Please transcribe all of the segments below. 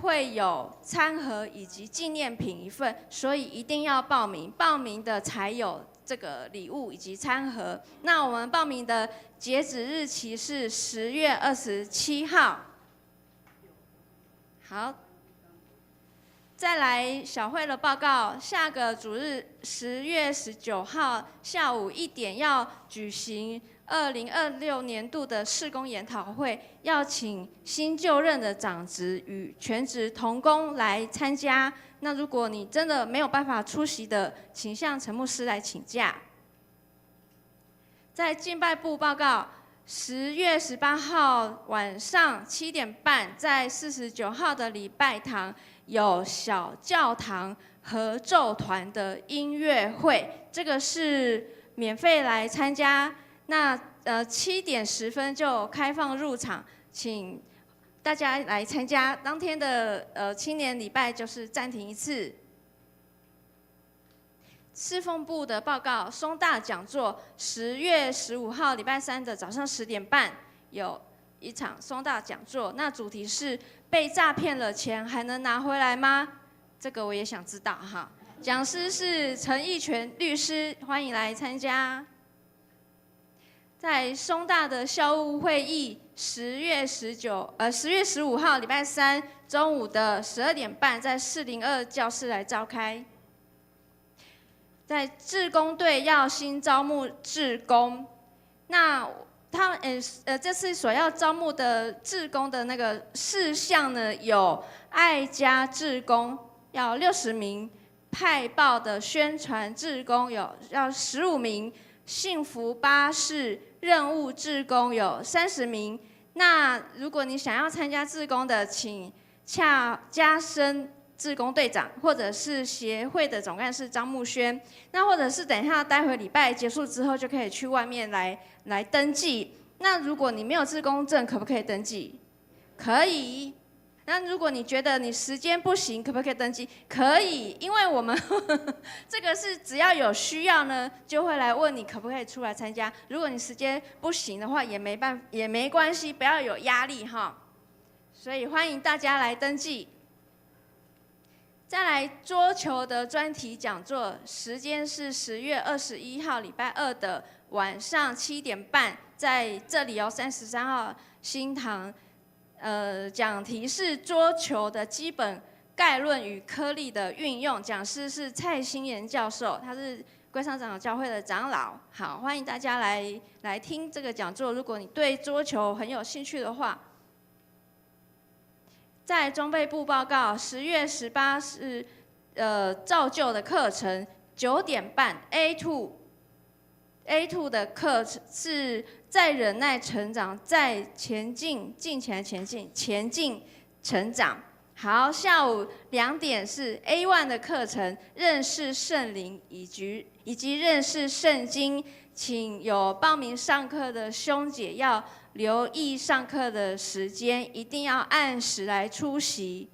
会有餐盒以及纪念品1份，所以一定要报名，报名的才有这个礼物以及餐盒。那我们报名的截止日期是10月27号。好，再来小慧的报告，下个主日10月19号下午1点要举行2026年度的事工研讨会，要请新就任的长职与全职同工来参加。那如果你真的没有办法出席的，请向陈牧师来请假。在敬拜部报告，10月18号晚上7点半，在49号的礼拜堂有小教堂合奏团的音乐会，这个是免费来参加。那7点10分就开放入场，请大家来参加。当天的青年礼拜就是暂停1次。侍奉部的报告，松大讲座10月15号礼拜3的早上10点半有一场松大讲座，那主题是被诈骗了钱还能拿回来吗？这个我也想知道哈。讲师是陈义全律师，欢迎来参加。在松大的校务会议10月15号礼拜3中午的12点半，在402教室来召开。在志工队要新招募志工，那这次所要招募的志工的那个事项呢，有爱家志工要60名，派报的宣传志工要15名，幸福巴士任务志工有30名。那如果你想要参加志工的，请洽加深志工队长，或者是协会的总干事张木轩，那或者是等一下待会礼拜结束之后就可以去外面来登记。那如果你没有志工证，可不可以登记？可以。那如果你觉得你时间不行，可不可以登记？可以，因为我们这个是只要有需要呢，就会来问你可不可以出来参加。如果你时间不行的话，也没关系，不要有压力哈。所以欢迎大家来登记。再来桌球的专题讲座，时间是10月21号礼拜2的晚上7点半，在这里哦，33号新堂。讲题是桌球的基本概论与颗粒的运用，讲师是蔡新妍教授，他是龟山长老教会的长老。好，欢迎大家来听这个讲座。如果你对桌球很有兴趣的话，在装备部报告，10月18是造就的课程，9点半 A2 的课程是在忍耐成长，在前进前进成长。好，下午2点是 A1 的课程，认识圣灵以及认识圣经，请有报名上课的兄姐要留意上课的时间，一定要按时来出席。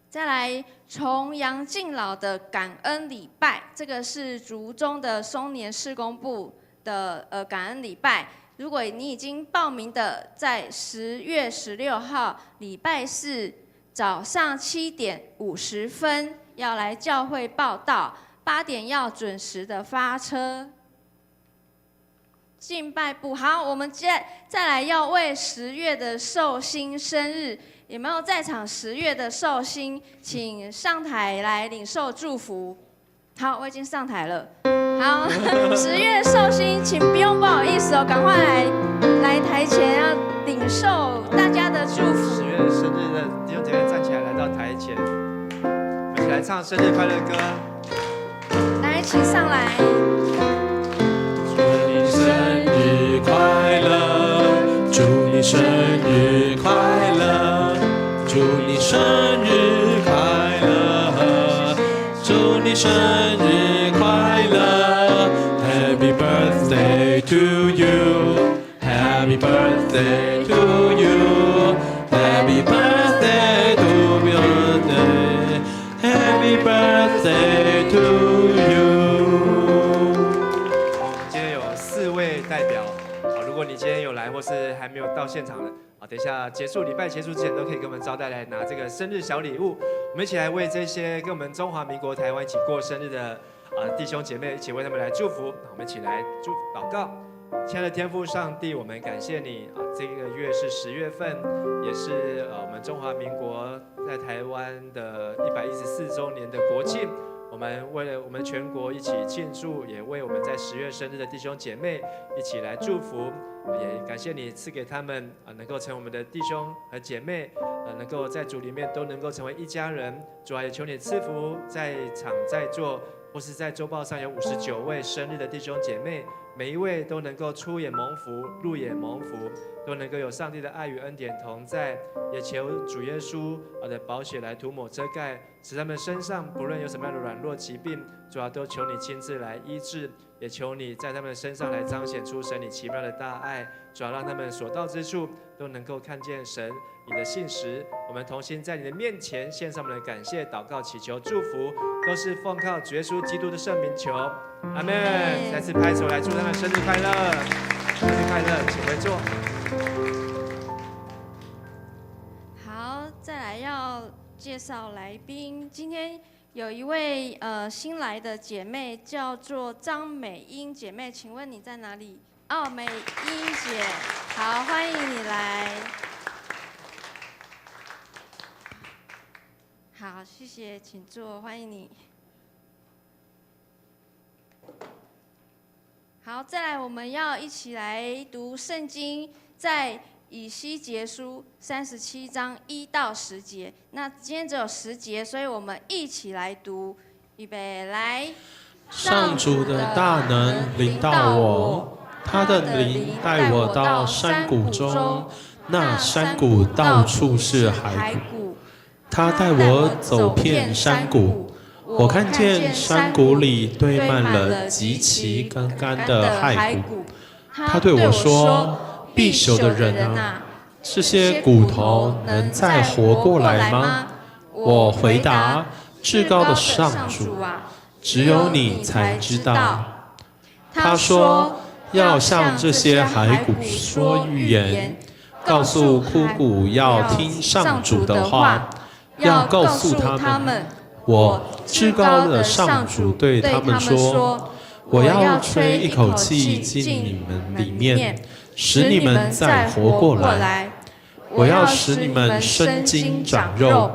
再来重阳敬老的感恩礼拜，这个是竹中的松年事工部的感恩礼拜。如果你已经报名的，在10月16号礼拜4早上7点50分要来教会报到，8点要准时的发车。敬拜部好，我们再来要为10月的寿星生日。有没有在场10月的寿星，请上台来领受祝福。好，我已经上台了。好，10月寿星，请不用不好意思哦，赶快来台前要领受大家的祝福。10月生日的弟兄姐妹站起来，来到台前，我们一起来唱生日快乐歌。来，请上来。祝你生日快乐，祝你生日快乐。祝你生日快乐，祝你生日快乐 ，Happy birthday to you, Happy birthday to you, Happy birthday to you, Happy birthday to you。今天有4位代表，如果你今天有来或是还没有到现场的，等一下礼拜结束之前，都可以跟我们招待来拿这个生日小礼物。我们一起来为这些跟我们中华民国台湾一起过生日的弟兄姐妹，一起为他们来祝福。我们一起来祷告。亲爱的天父上帝，我们感谢你这个月是10月份，也是我们中华民国在台湾的114周年的国庆。我们为了我们全国一起庆祝，也为我们在10月生日的弟兄姐妹一起来祝福。也感谢你赐给他们能够成为我们的弟兄和姐妹，能够在主里面都能够成为一家人。主啊，也求你赐福在场在座或是在周报上有59位生日的弟兄姐妹，每一位都能够出也蒙福，入也蒙福，都能够有上帝的爱与恩典同在。也求主耶稣的宝血来涂抹遮盖，使他们身上不论有什么样的软弱疾病，主啊，都求你亲自来医治。也求你在他们身上来彰显出神你奇妙的大爱，主要让他们所到之处都能够看见神你的信实。我们同心在你的面前献上我们的感谢、祷告、祈求、祝福，都是奉靠主耶稣基督的圣名求，阿们。再次拍手来祝他们生日快乐，生日快乐，请回座。好，再来要介绍来宾，今天有一位新来的姐妹，叫做张美英姐妹，请问你在哪里？哦，美英姐，好，欢迎你来。好，谢谢，请坐，欢迎你。好，再来我们要一起来读圣经，在以西结书37章1到10节。那今天只有10节，所以我们一起来读。预备，来。上主的大能临到我，他的灵带我到山谷中，那山谷到处是骸骨。他带我走遍山谷，我看见山谷里堆满了极其干干的骸骨。他对我说：“必朽的人啊，这些骨头能再活过来吗？”我回答：“至高的上主啊，只有你才知道。”他说：“要向这些骸骨说预言，告诉枯骨要听上主的话，要告诉他们，我至高的上主对他们说，我要吹一口气进你们里面，使你们再活过来。我要使你们生筋长肉，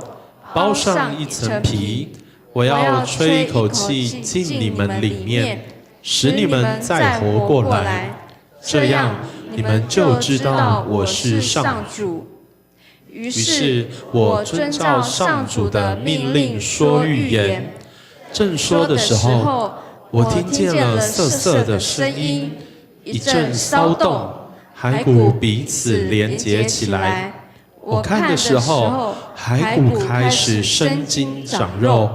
包上一层皮。我要吹一口气进你们里面，使你们再活过来。这样，你们就知道我是上主。”于是我遵照上主的命令说预言。正说的时候，我听见了瑟瑟的声音，一阵骚动，骸骨彼此连结起来。我看的时候，骸骨开始生筋长肉，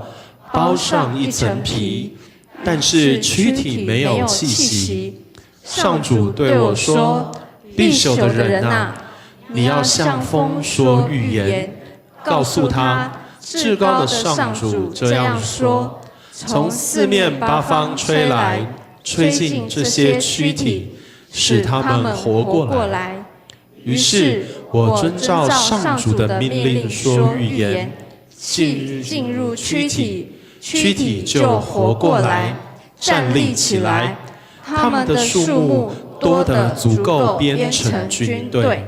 包上一层皮，但是躯体没有气息。上主对我说：“必朽的人啊，你要向风说预言，告诉他，至高的上主这样说：从四面八方吹来，吹进这些躯体，使他们活过来。”于是我遵照上主的命令说预言，进入躯体，躯体就活过来，站立起来。他们的数目多得足够编成军队。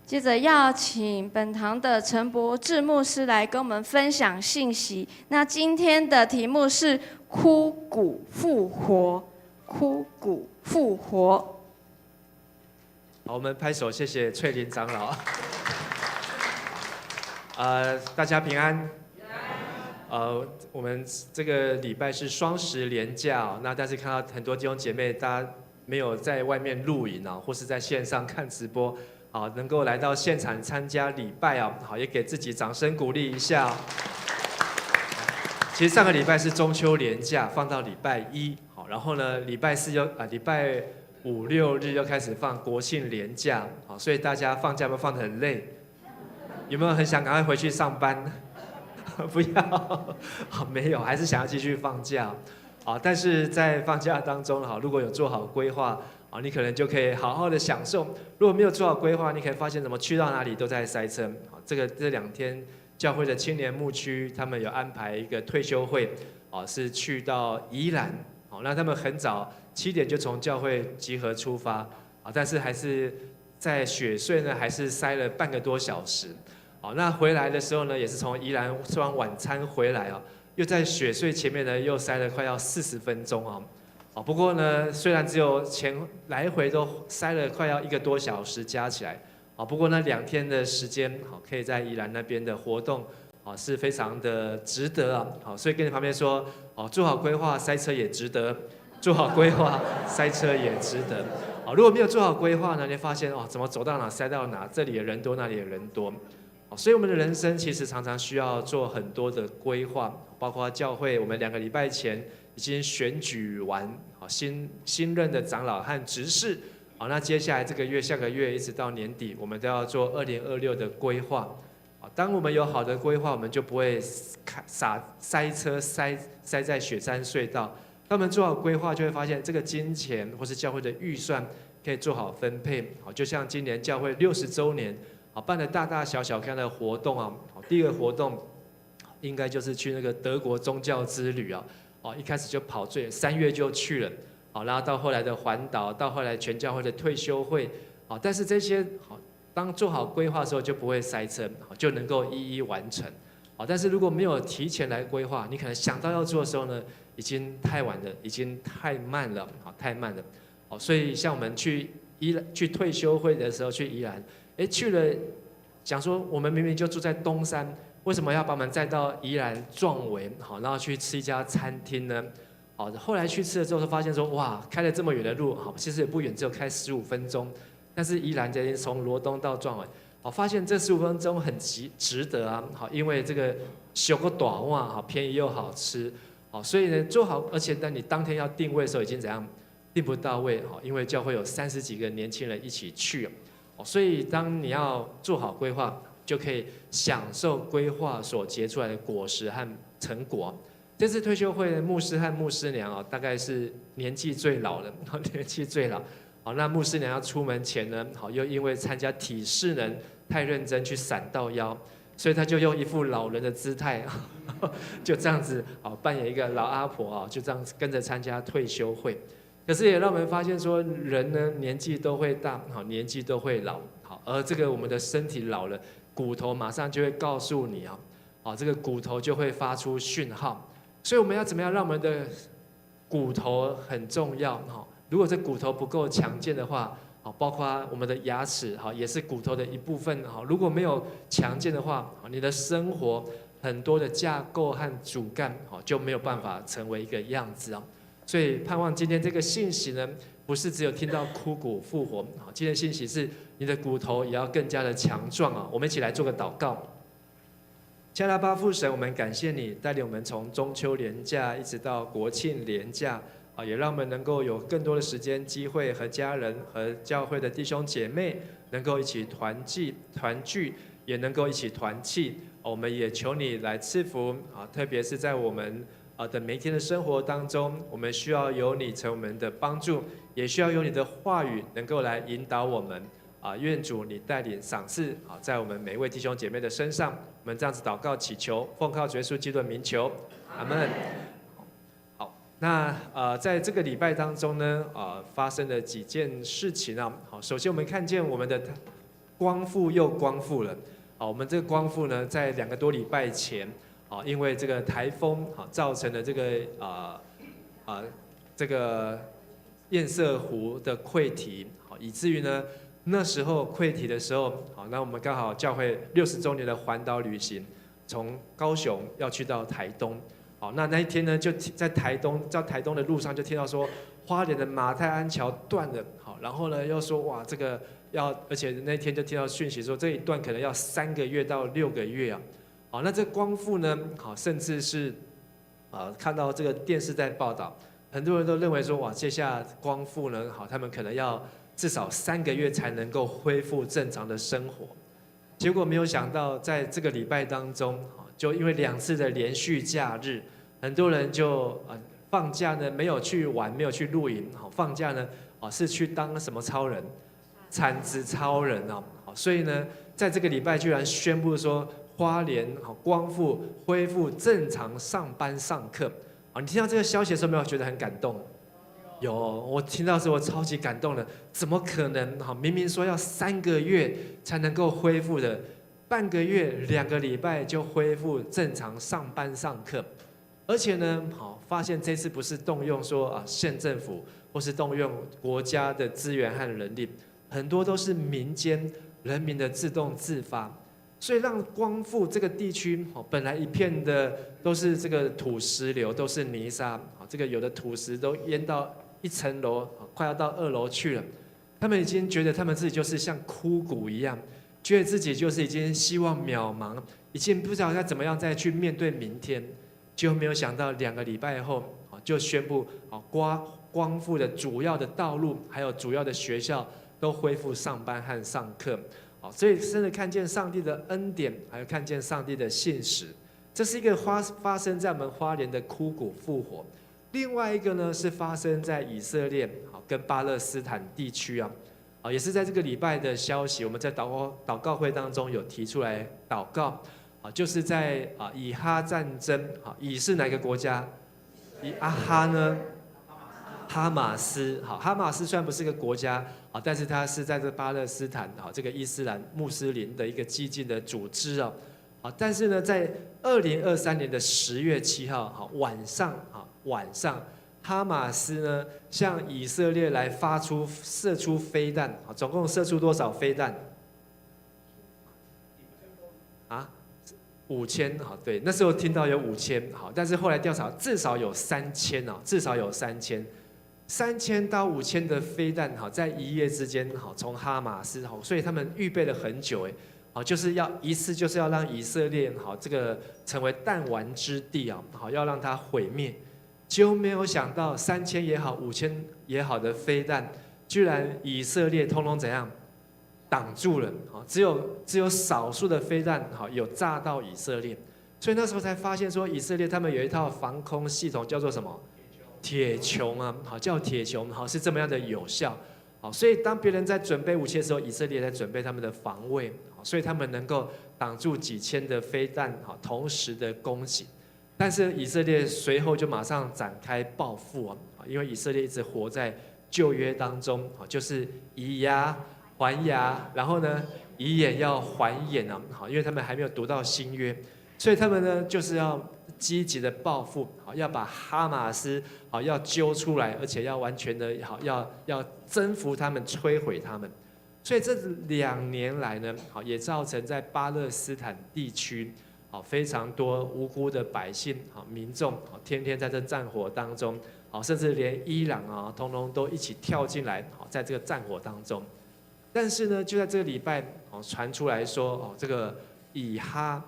接着要请本堂的陈柏志牧师来跟我们分享信息。那今天的题目是枯骨复活，枯骨复活。好，我们拍手，谢谢翠玲长老。大家平安。我们这个礼拜是双十连假，那但是看到很多弟兄姐妹，大家没有在外面露营或是在线上看直播，能够来到现场参加礼拜好，也给自己掌声鼓励一下。其实上个礼拜是中秋连假，放到礼拜一，好，然后呢，礼拜5、6日又开始放国庆连假，好，所以大家放假有没有放得很累？有没有很想赶快回去上班？不要，没有，还是想要继续放假。但是在放假当中，如果有做好规划，啊，你可能就可以好好的享受。如果没有做好规划，你可以发现怎么去到哪里都在塞车。啊，这2天教会的青年牧区，他们有安排一个退休会，啊，是去到宜兰，好，那他们很早7点就从教会集合出发，啊，但是还是在雪隧呢，还是塞了半个多小时。好，那回来的时候呢，也是从宜兰吃完晚餐回来啊，又在雪隧前面呢，又塞了快要40分钟啊。哦，不过呢，虽然只有前来回都塞了快要1个多小时加起来，啊，不过那2天的时间，好，可以在宜兰那边的活动，啊，是非常的值得啊。好，所以跟你旁边说，哦，做好规划，塞车也值得；做好规划，塞车也值得。啊，如果没有做好规划呢，你会发现哦，怎么走到哪塞到哪，这里的人多，那里的人多。所以我们的人生其实常常需要做很多的规划，包括教会，我们2个礼拜前已经选举完，好，新任的长老和执事，好，那接下来这个月、下个月一直到年底，我们都要做2026的规划。当我们有好的规划，我们就不会塞车塞在雪山隧道。当我们做好规划，就会发现这个金钱或是教会的预算可以做好分配。好，就像今年教会60周年。好，办了大大小小看的活动啊。好，第一个活动应该就是去那个德国宗教之旅啊。哦，一开始就跑最3月就去了。好，然后到后来的环岛，到后来全教会的退休会。好，但是这些好，当做好规划的时候就不会塞车，好，就能够一一完成。好，但是如果没有提前来规划，你可能想到要做的时候呢，已经太晚了，已经太慢了。好，太慢了。好，所以像我们去退休会的时候去宜兰。去了，想说我们明明就住在东山，为什么要把我们载到宜兰壮围？好，然后去吃一家餐厅呢？好，后来去吃了之后，发现说，哇，开了这么远的路，好，其实也不远，只有开15分钟。但是宜兰这边从罗东到壮围，好，发现这15分钟很值得啊！好，因为这个小个短袜，好，便宜又好吃，好，所以呢做好，而且呢你当天要定位的时候已经怎样定不到位，好，因为教会有30几个年轻人一起去。所以，当你要做好规划，就可以享受规划所结出来的果实和成果。这次退休会的牧师和牧师娘啊，大概是年纪最老的，年纪最老。好，那牧师娘要出门前呢，好，又因为参加体适能太认真去闪到腰，所以他就用一副老人的姿态，就这样子，好，扮演一个老阿婆啊，就这样跟着参加退休会。可是也让我们发现说，人呢年纪都会大，好，年纪都会老，好，而这个我们的身体老了，骨头马上就会告诉你啊，好，这个骨头就会发出讯号，所以我们要怎么样让我们的骨头很重要，哈，如果这骨头不够强健的话，好，包括我们的牙齿，好，也是骨头的一部分，好，如果没有强健的话，你的生活很多的架构和主干，好，就没有办法成为一个样子啊。所以盼望今天这个信息呢，不是只有听到枯骨复活，好，今天的信息是你的骨头也要更加的强壮啊！我们一起来做个祷告。亲爱的爸父神，我们感谢你带领我们从中秋连假一直到国庆连假，啊，也让我们能够有更多的时间机会和家人和教会的弟兄姐妹能够一起团聚，也能够一起团契。我们也求你来赐福啊，特别是在我们的每一天的生活当中，我们需要有你成我们的帮助，也需要有你的话语能够来引导我们啊。愿主你带领赏赐啊，在我们每一位弟兄姐妹的身上，我们这样子祷告祈求，奉靠主耶稣基督的名求，阿门。好，那在这个礼拜当中呢，发生了几件事情啊。好，首先我们看见我们的光复又光复了。好，我们这个光复呢，在2个多礼拜前。因为这个台风造成了这个堰塞湖的溃堤，以至于呢那时候溃堤的时候，那我们刚好教会60周年的环岛旅行，从高雄要去到台东，那一天呢就在台东的路上就听到说花莲的马太安桥断了，然后呢又说哇这个而且那天就听到讯息说这一段可能要3个月到6个月啊。好，那这光复呢？好，甚至是看到这个电视在报道，很多人都认为说，哇，接下光复呢，好，他们可能要至少3个月才能够恢复正常的生活。结果没有想到，在这个礼拜当中，就因为2次的连续假日，很多人就放假呢没有去玩，没有去露营，好，放假呢是去当什么超人？产子超人哦。所以呢，在这个礼拜居然宣布说，花莲光复恢复正常上班上课。你听到这个消息的时候，有没有觉得很感动？有，我听到的时候我超级感动的，怎么可能？明明说要3个月才能够恢复的，半个月、2个礼拜就恢复正常上班上课，而且呢，发现这次不是动用说县政府或是动用国家的资源和人力，很多都是民间人民的自动自发。所以让光复这个地区，本来一片的都是这个土石流，都是泥沙，这个有的土石都淹到1层楼，快要到2楼去了。他们已经觉得他们自己就是像枯骨一样，觉得自己就是已经希望渺茫，已经不知道该怎么样再去面对明天。就没有想到2个礼拜后，就宣布光复的主要的道路还有主要的学校都恢复上班和上课。所以真的看见上帝的恩典，还有看见上帝的信实，这是一个发生在我们花莲的枯骨复活。另外一个呢，是发生在以色列跟巴勒斯坦地区也是在这个礼拜的消息，我们在祷告会当中有提出来祷告就是在以哈战争以是哪个国家？以哈呢？哈马斯，哈马斯虽然不是个国家但是它是在这巴勒斯坦这个伊斯兰穆斯林的一个激进的组织但是呢，在2023年的10月7号晚上，哈马斯呢向以色列来射出飞弹总共射出多少飞弹？5000对，那时候听到有5000但是后来调查至少有3000至少有3000到5000的飞弹在一夜之间从哈马斯所以他们预备了很久就是就是要让以色列这个成为弹丸之地要让它毁灭。结果没有想到3000也好5000也好的飞弹，居然以色列通通怎样挡住了只有少数的飞弹有炸到以色列，所以那时候才发现说以色列他们有一套防空系统叫做什么？铁穹叫铁穹是这么样的有效所以当别人在准备武器的时候，以色列在准备他们的防卫所以他们能够挡住几千的飞弹同时的攻击。但是以色列随后就马上展开报复因为以色列一直活在旧约当中就是以牙还牙，然后呢以眼要还眼因为他们还没有读到新约，所以他们呢就是要积极的报复要把哈马斯要揪出来，而且要完全的要征服他们，摧毁他们。所以这2年来呢也造成在巴勒斯坦地区非常多无辜的百姓民众天天在这战火当中甚至连伊朗通通都一起跳进来在这个战火当中。但是呢就在这个礼拜传出来说这个以哈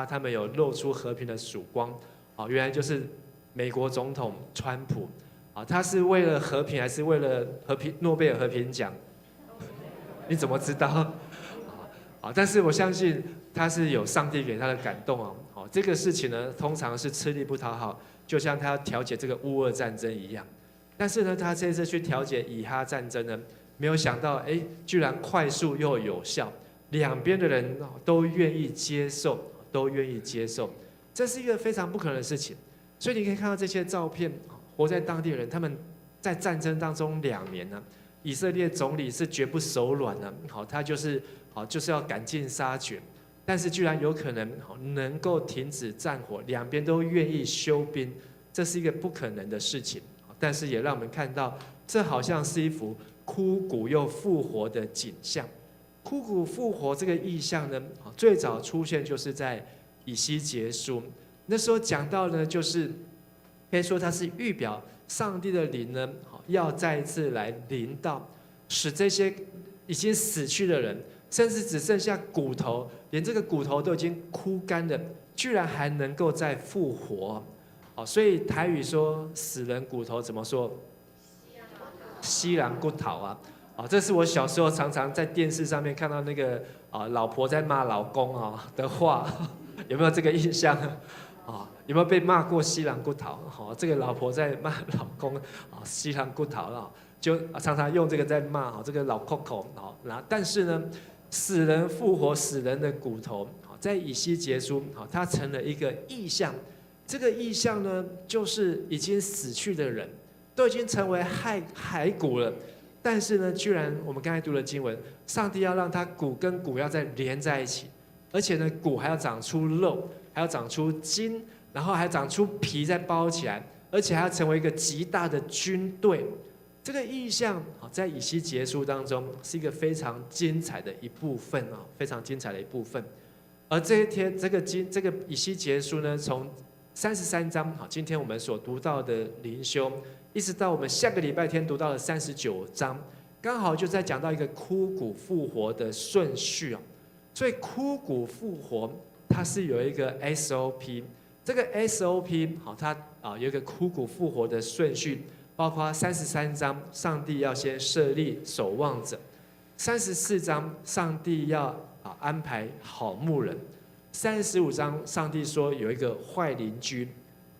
他们有露出和平的曙光原来就是美国总统川普他是为了和平还是为了诺贝尔和平奖？你怎么知道？但是我相信他是有上帝给他的感动这个事情呢通常是吃力不讨好，就像他要调解这个乌俄战争一样。但是呢他这次去调解以哈战争呢，没有想到居然快速又有效，两边的人都愿意接受，这是一个非常不可能的事情。所以你可以看到这些照片，活在当地的人，他们在战争当中2年呢，以色列总理是绝不手软的，他就是要赶尽杀绝，但是居然有可能能够停止战火，两边都愿意休兵，这是一个不可能的事情。但是也让我们看到，这好像是一幅枯骨又复活的景象。枯骨复活这个意象呢，最早出现就是在以西结书，那时候讲到呢，就是可以说它是预表上帝的灵呢，要再一次来临到，使这些已经死去的人，甚至只剩下骨头，连这个骨头都已经枯干的，居然还能够再复活。所以台语说死人骨头怎么说？西兰骨头啊！这是我小时候常常在电视上面看到那个老婆在骂老公的话，有没有这个印象？有没有被骂过西兰骨头？这个老婆在骂老公西兰骨头就常常用这个在骂这个老 Coco 但是呢，死人复活，死人的骨头在以西结书它成了一个意象。这个意象呢，就是已经死去的人都已经成为骸骨了，但是呢，居然我们刚才读的经文，上帝要让他骨跟骨要再连在一起，而且呢，骨还要长出肉，还要长出筋，然后还长出皮再包起来，而且还要成为一个极大的军队。这个意象在以西结书当中是一个非常精彩的一部分非常精彩的一部分。而这一天，这个以西结书呢，从33章今天我们所读到的灵修，一直到我们下个礼拜天读到的39章，刚好就在讲到一个枯骨复活的顺序所以枯骨复活它是有一个 SOP， 这个 SOP 它有一个枯骨复活的顺序，包括33章上帝要先设立守望者，34章上帝要安排好牧人，35章上帝说有一个坏邻居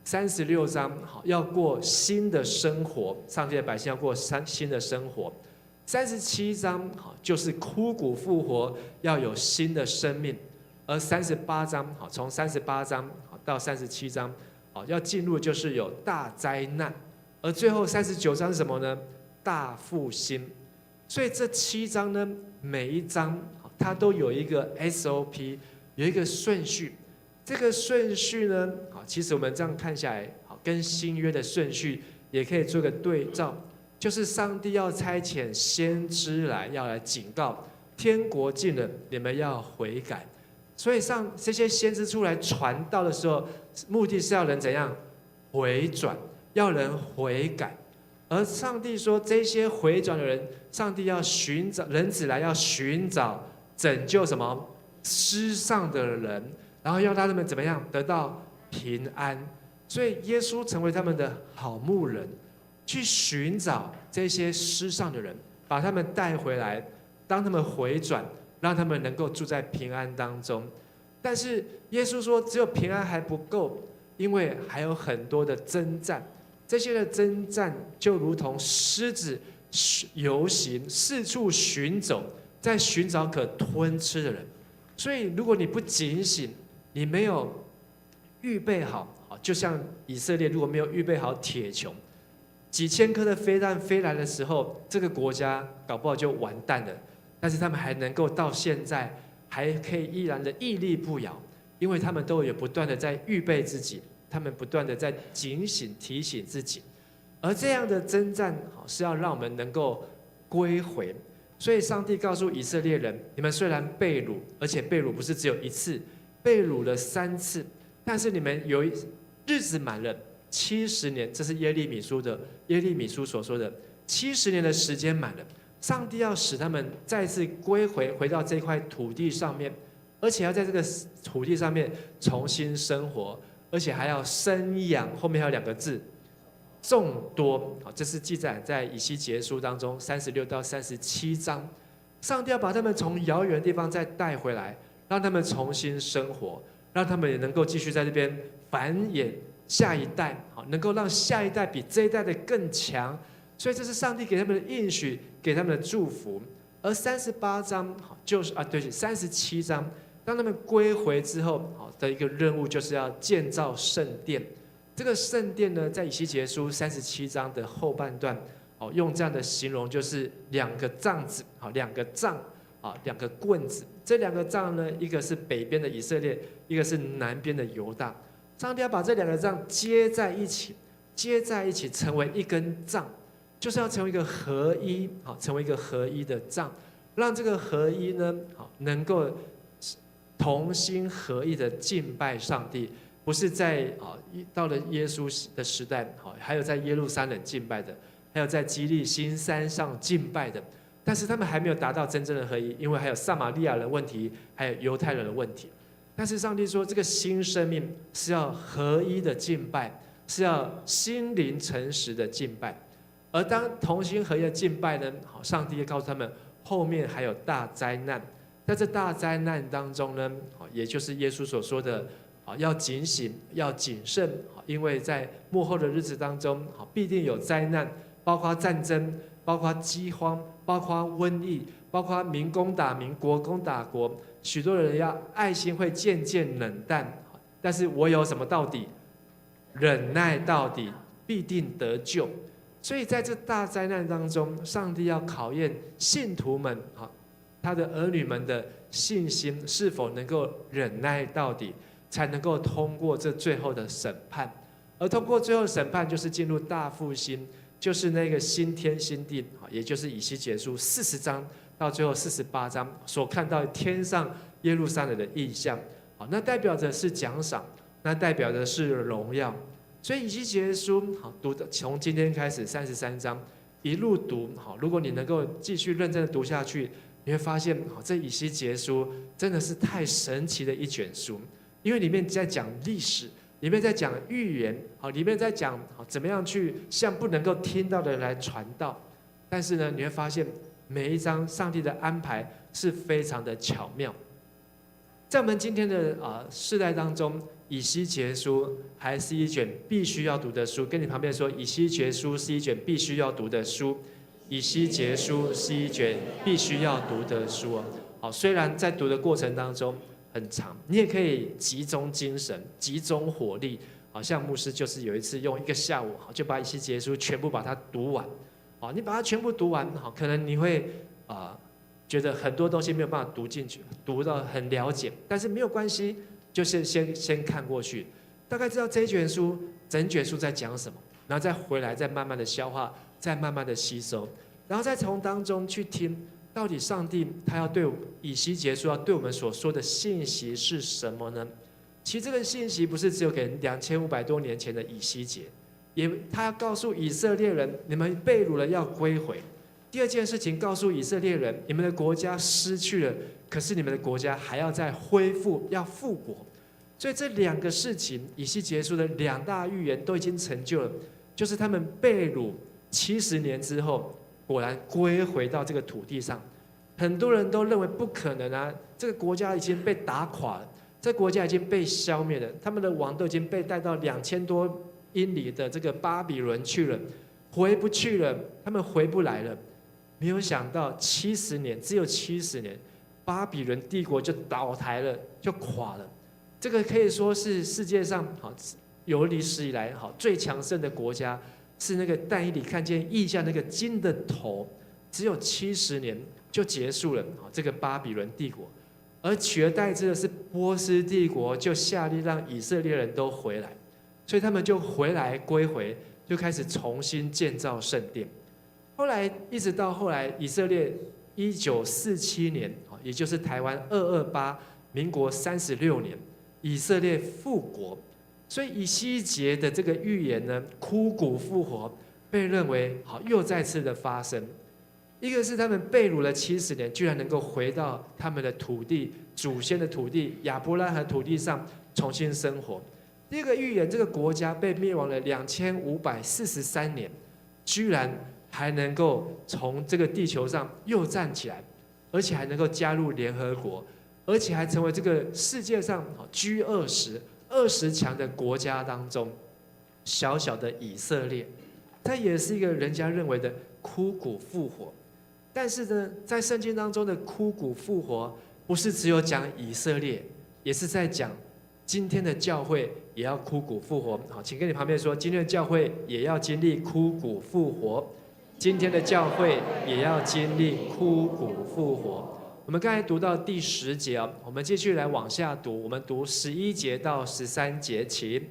，36章要过新的生活，上帝的百姓要过新的生活，37章就是枯骨复活，要有新的生命，而38章从38章到37章要进入就是有大灾难，而最后39章是什么呢？大复兴。所以这7章呢，每一章它都有一个 SOP， 有一个顺序。这个顺序呢，其实我们这样看下来，跟新约的顺序也可以做个对照，就是上帝要差遣先知来，要来警告天国近了，你们要悔改。所以这些先知出来传道的时候，目的是要人怎样回转，要人悔改。而上帝说，这些回转的人，上帝要寻找人子来，要寻找拯救什么失丧的人，然后要让他们怎么样得到平安。所以耶稣成为他们的好牧人，去寻找这些失丧的人，把他们带回来，当他们回转，让他们能够住在平安当中。但是耶稣说，只有平安还不够，因为还有很多的征战。这些的征战就如同狮子游行，四处寻走，在寻找可吞吃的人。所以如果你不警醒，你没有预备好，就像以色列如果没有预备好铁穹，几千颗的飞弹飞来的时候，这个国家搞不好就完蛋了。但是他们还能够到现在还可以依然的屹立不摇，因为他们都有不断的在预备自己，他们不断的在警醒提醒自己。而这样的征战是要让我们能够归回。所以上帝告诉以色列人，你们虽然被掳，而且被掳不是只有一次，被掳了3次，但是你们有日子满了70年，这是耶利米书所说的70年的时间满了，上帝要使他们再次回到这块土地上面，而且要在这个土地上面重新生活，而且还要生养，后面还有2个字，众多。这是记载在以西结书当中36到37章。上帝要把他们从遥远的地方再带回来，让他们重新生活，让他们也能够继续在这边繁衍下一代，能够让下一代比这一代的更强。所以这是上帝给他们的应许，给他们的祝福。而38章就是37章，当他们归回之后的一个任务，就是要建造圣殿。这个圣殿呢，在以西结书37章的后半段，用这样的形容，就是2个杖子，2个杖，2个棍子。这2个杖呢，一个是北边的以色列，一个是南边的犹大。上帝要把这2个杖接在一起，成为一根杖，就是要成为一个合一，成为一个合一的杖，让这个合一呢，能够同心合意的敬拜上帝。不是在到了耶稣的时代，还有在耶路撒冷敬拜的，还有在基利新山上敬拜的，但是他们还没有达到真正的合一，因为还有撒玛利亚人问题，还有犹太人的问题。但是上帝说，这个新生命是要合一的敬拜，是要心灵诚实的敬拜。而当同心合一的敬拜呢，上帝也告诉他们，后面还有大灾难。在这大灾难当中呢，也就是耶稣所说的，要警醒，要谨慎，因为在末后的日子当中，必定有灾难，包括战争，包括饥荒，包括瘟疫，包括民攻打民，国攻打国，许多人要爱心会渐渐冷淡，但是我有什么到底？忍耐到底，必定得救。所以在这大灾难当中，上帝要考验信徒们他的儿女们的信心是否能够忍耐到底，才能够通过这最后的审判。而通过最后审判，就是进入大复兴，就是那个新天新地，也就是以西结书40章到最后48章所看到天上耶路撒冷的异象。那代表着是奖赏，那代表的是荣耀。所以以西结书读的从今天开始33章一路读，如果你能够继续认真的读下去，你会发现这以西结书真的是太神奇的一卷书，因为里面在讲历史，里面在讲预言，里面在讲怎么样去向不能够听到的人来传道。但是呢，你会发现每一章上帝的安排是非常的巧妙。在我们今天的世代当中，以西结书还是一卷必须要读的书。跟你旁边说，以西结书是一卷必须要读的书。以西结书是一卷必须要读的书。虽然在读的过程当中很长，你也可以集中精神、集中火力。像牧师就是有一次用1个下午就把以西结书全部把它读完。你把它全部读完，可能你会觉得很多东西没有办法读进去，读到很了解，但是没有关系，就是先看过去，大概知道这一卷书整卷书在讲什么，然后再回来再慢慢的消化，再慢慢的吸收，然后再从当中去听到底上帝他要对以西结书要对我们所说的信息是什么呢？其实这个信息不是只有给2500多年前的以西结，他要告诉以色列人，你们被掳了要归回。第二件事情，告诉以色列人，你们的国家失去了，可是你们的国家还要再恢复，要复国。所以这2个事情，以西结书的2大预言都已经成就了，就是他们被掳70年之后，果然归回到这个土地上。很多人都认为不可能啊，这个国家已经被打垮了，这个国家已经被消灭了，他们的王都已经被带到2000多英里的这个巴比伦去了，回不去了，他们回不来了。没有想到70年，只有70年，巴比伦帝国就倒台了，就垮了。这个可以说是世界上有历史以来最强盛的国家，是那个但以理看见异象那个金的头，只有70年就结束了这个巴比伦帝国，而取而代之的是波斯帝国，就下令让以色列人都回来，所以他们就回来归回，就开始重新建造圣殿。后来一直到后来，以色列1947年，也就是台湾228，民国36年，以色列复国。所以以西结的这个预言呢，枯骨复活，被认为又再次的发生。一个是他们被掳了70年，居然能够回到他们的土地，祖先的土地亚伯拉罕土地上重新生活。第二个预言，这个国家被灭亡了2543年，居然还能够从这个地球上又站起来，而且还能够加入联合国，而且还成为这个世界上G20强的国家当中，小小的以色列，它也是一个人家认为的枯骨复活。但是呢，在圣经当中的枯骨复活，不是只有讲以色列，也是在讲今天的教会也要枯骨复活。好，请跟你旁边说，今天的教会也要经历枯骨复活。今天的教会也要经历枯骨复活。我们刚才读到第10节，我们继续来往下读，我们读11节到13节起。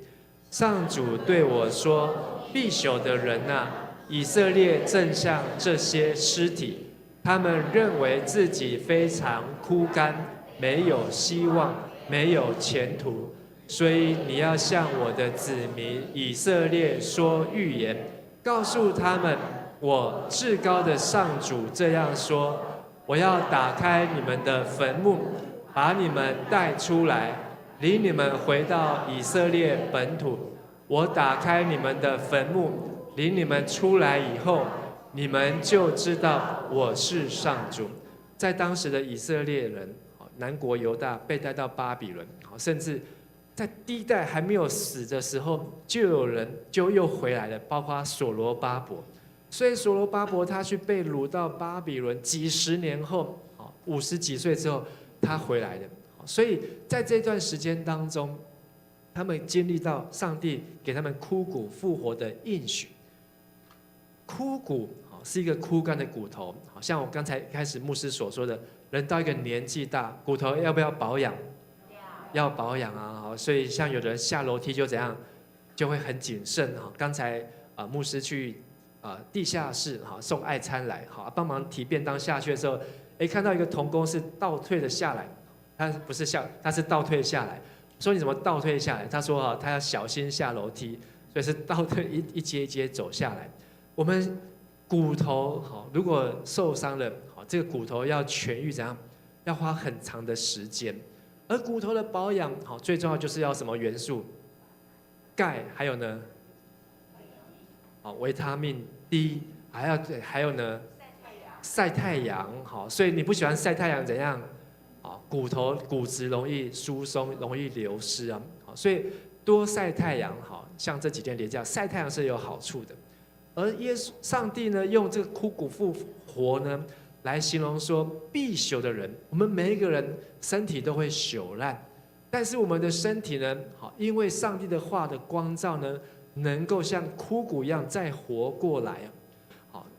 上主对我说：“必朽的人啊，以色列正像这些尸体，他们认为自己非常枯干，没有希望，没有前途。所以你要向我的子民以色列说预言，告诉他们。”我至高的上主这样说：我要打开你们的坟墓，把你们带出来，领你们回到以色列本土。我打开你们的坟墓，领你们出来以后，你们就知道我是上主。在当时的以色列人，南国犹大被带到巴比伦，甚至在第1代还没有死的时候，就有人就又回来了，包括所罗巴伯。所以所罗巴伯他去被掳到巴比伦，几十年后，50几岁之后他回来了。所以在这段时间当中，他们经历到上帝给他们枯骨复活的应许。枯骨是一个枯干的骨头，像我刚才开始牧师所说的，人到一个年纪大，骨头要不要保养？要保养啊！所以像有的人下楼梯就怎样，就会很谨慎。刚才牧师去地下室送爱餐来，帮忙提便当下去的时候，看到一个童工是倒退的下来，他是倒退下来。说你怎么倒退下来？他说他要小心下楼梯，所以是倒退一阶一阶走下来。我们骨头如果受伤了，这个骨头要痊愈怎样？要花很长的时间。而骨头的保养最重要就是要什么元素？钙，还有呢，维他命 D， 还有呢，晒太阳。所以你不喜欢晒太阳怎样？骨质容易疏松，容易流失啊。所以多晒太阳，像这几天连假晒太阳是有好处的。而上帝呢，用这个枯骨复活呢，来形容说必朽的人，我们每一个人身体都会朽烂，但是我们的身体呢，因为上帝的话的光照呢，能够像枯骨一样再活过来。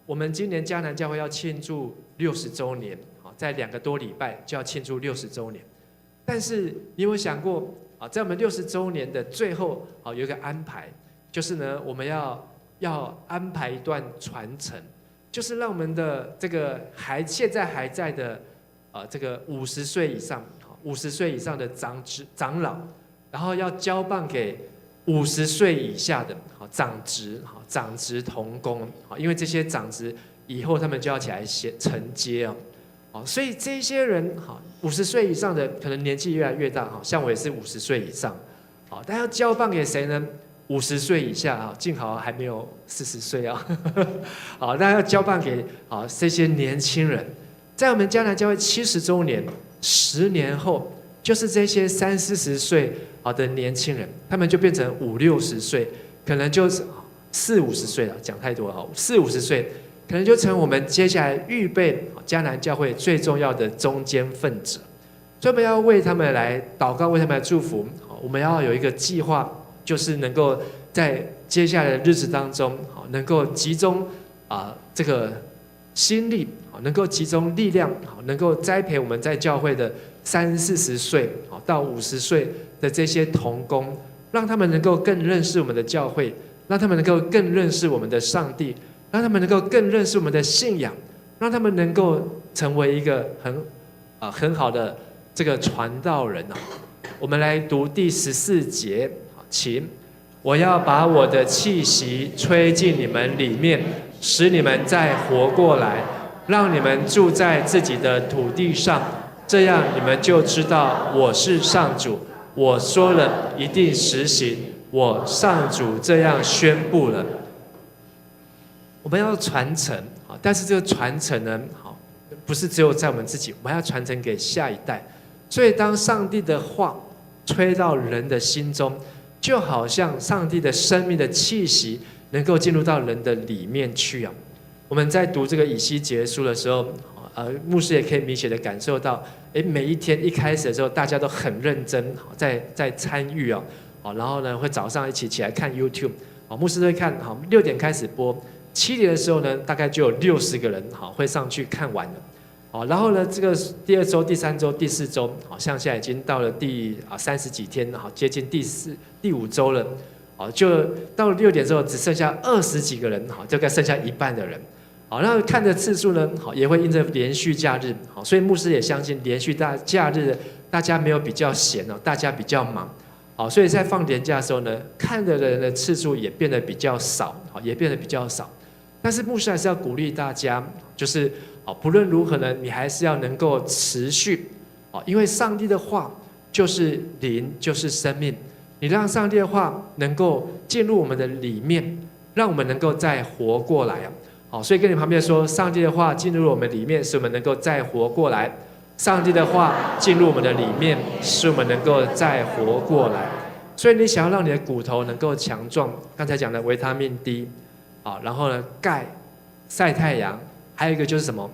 我们今年迦南教会要庆祝60周年，在2个多礼拜就要庆祝60周年。但是你有没有想过，在我们60周年的最后，有一个安排，就是呢，我们要安排一段传承，就是让我们的这个现在还在的这个50岁以上的长老，然后要交棒给50岁以下的长职同工，因为这些长职以后他们就要起来承接所以这些人50岁以上的可能年纪越来越大，像我也是50岁以上，但要交棒给谁呢？50岁以下幸好还没有40岁但要交棒给这些年轻人。在我们迦南教会70周年，10年后，就是这些30-40岁的年轻人，他们就变成50-60岁，可能就是40-50岁了，讲太多了，40-50岁，可能就成我们接下来预备迦南教会最重要的中坚分子。所以我们要为他们来祷告，为他们来祝福。我们要有一个计划，就是能够在接下来的日子当中，能够集中这个心力，能够集中力量，能够栽培我们在教会的30-40岁到50岁的这些同工，让他们能够更认识我们的教会，让他们能够更认识我们的上帝，让他们能够更认识我们的信仰，让他们能够成为一个很好的这个传道人。我们来读第14节，请。我要把我的气息吹进你们里面，使你们再活过来，让你们住在自己的土地上，这样你们就知道我是上主，我说了一定实行，我上主这样宣布了。我们要传承，但是这个传承呢，不是只有在我们自己，我们要传承给下一代。所以当上帝的话吹到人的心中，就好像上帝的生命的气息能够进入到人的里面去。我们在读这个以西结书的时候，牧师也可以明显的感受到，每一天一开始的时候，大家都很认真在参与然后呢会早上一起起来看 YouTube，牧师都会看，6点开始播，7点的时候呢，大概就有60个人会上去看完了。然后呢，这个第2周、第3周、第4周，像现在已经到了第30几天，接近第5周了，就到了6点之后，只剩下20几个人，就该剩下一半的人。那看的次数呢，也会因着连续假日，所以牧师也相信连续假日大家没有比较闲，大家比较忙，所以在放年假的时候呢，看的人的次数也变得比较少，但是牧师还是要鼓励大家，就是不论如何呢，你还是要能够持续，因为上帝的话就是灵，就是生命。你让上帝的话能够进入我们的里面，让我们能够再活过来。所以跟你旁边说，上帝的话进入我们里面，使我们能够再活过来。上帝的话进入我们的里面，使我们能够再活过来。所以你想要让你的骨头能够强壮，刚才讲的维他命 D，然后呢钙，晒太阳，还有一个就是什么？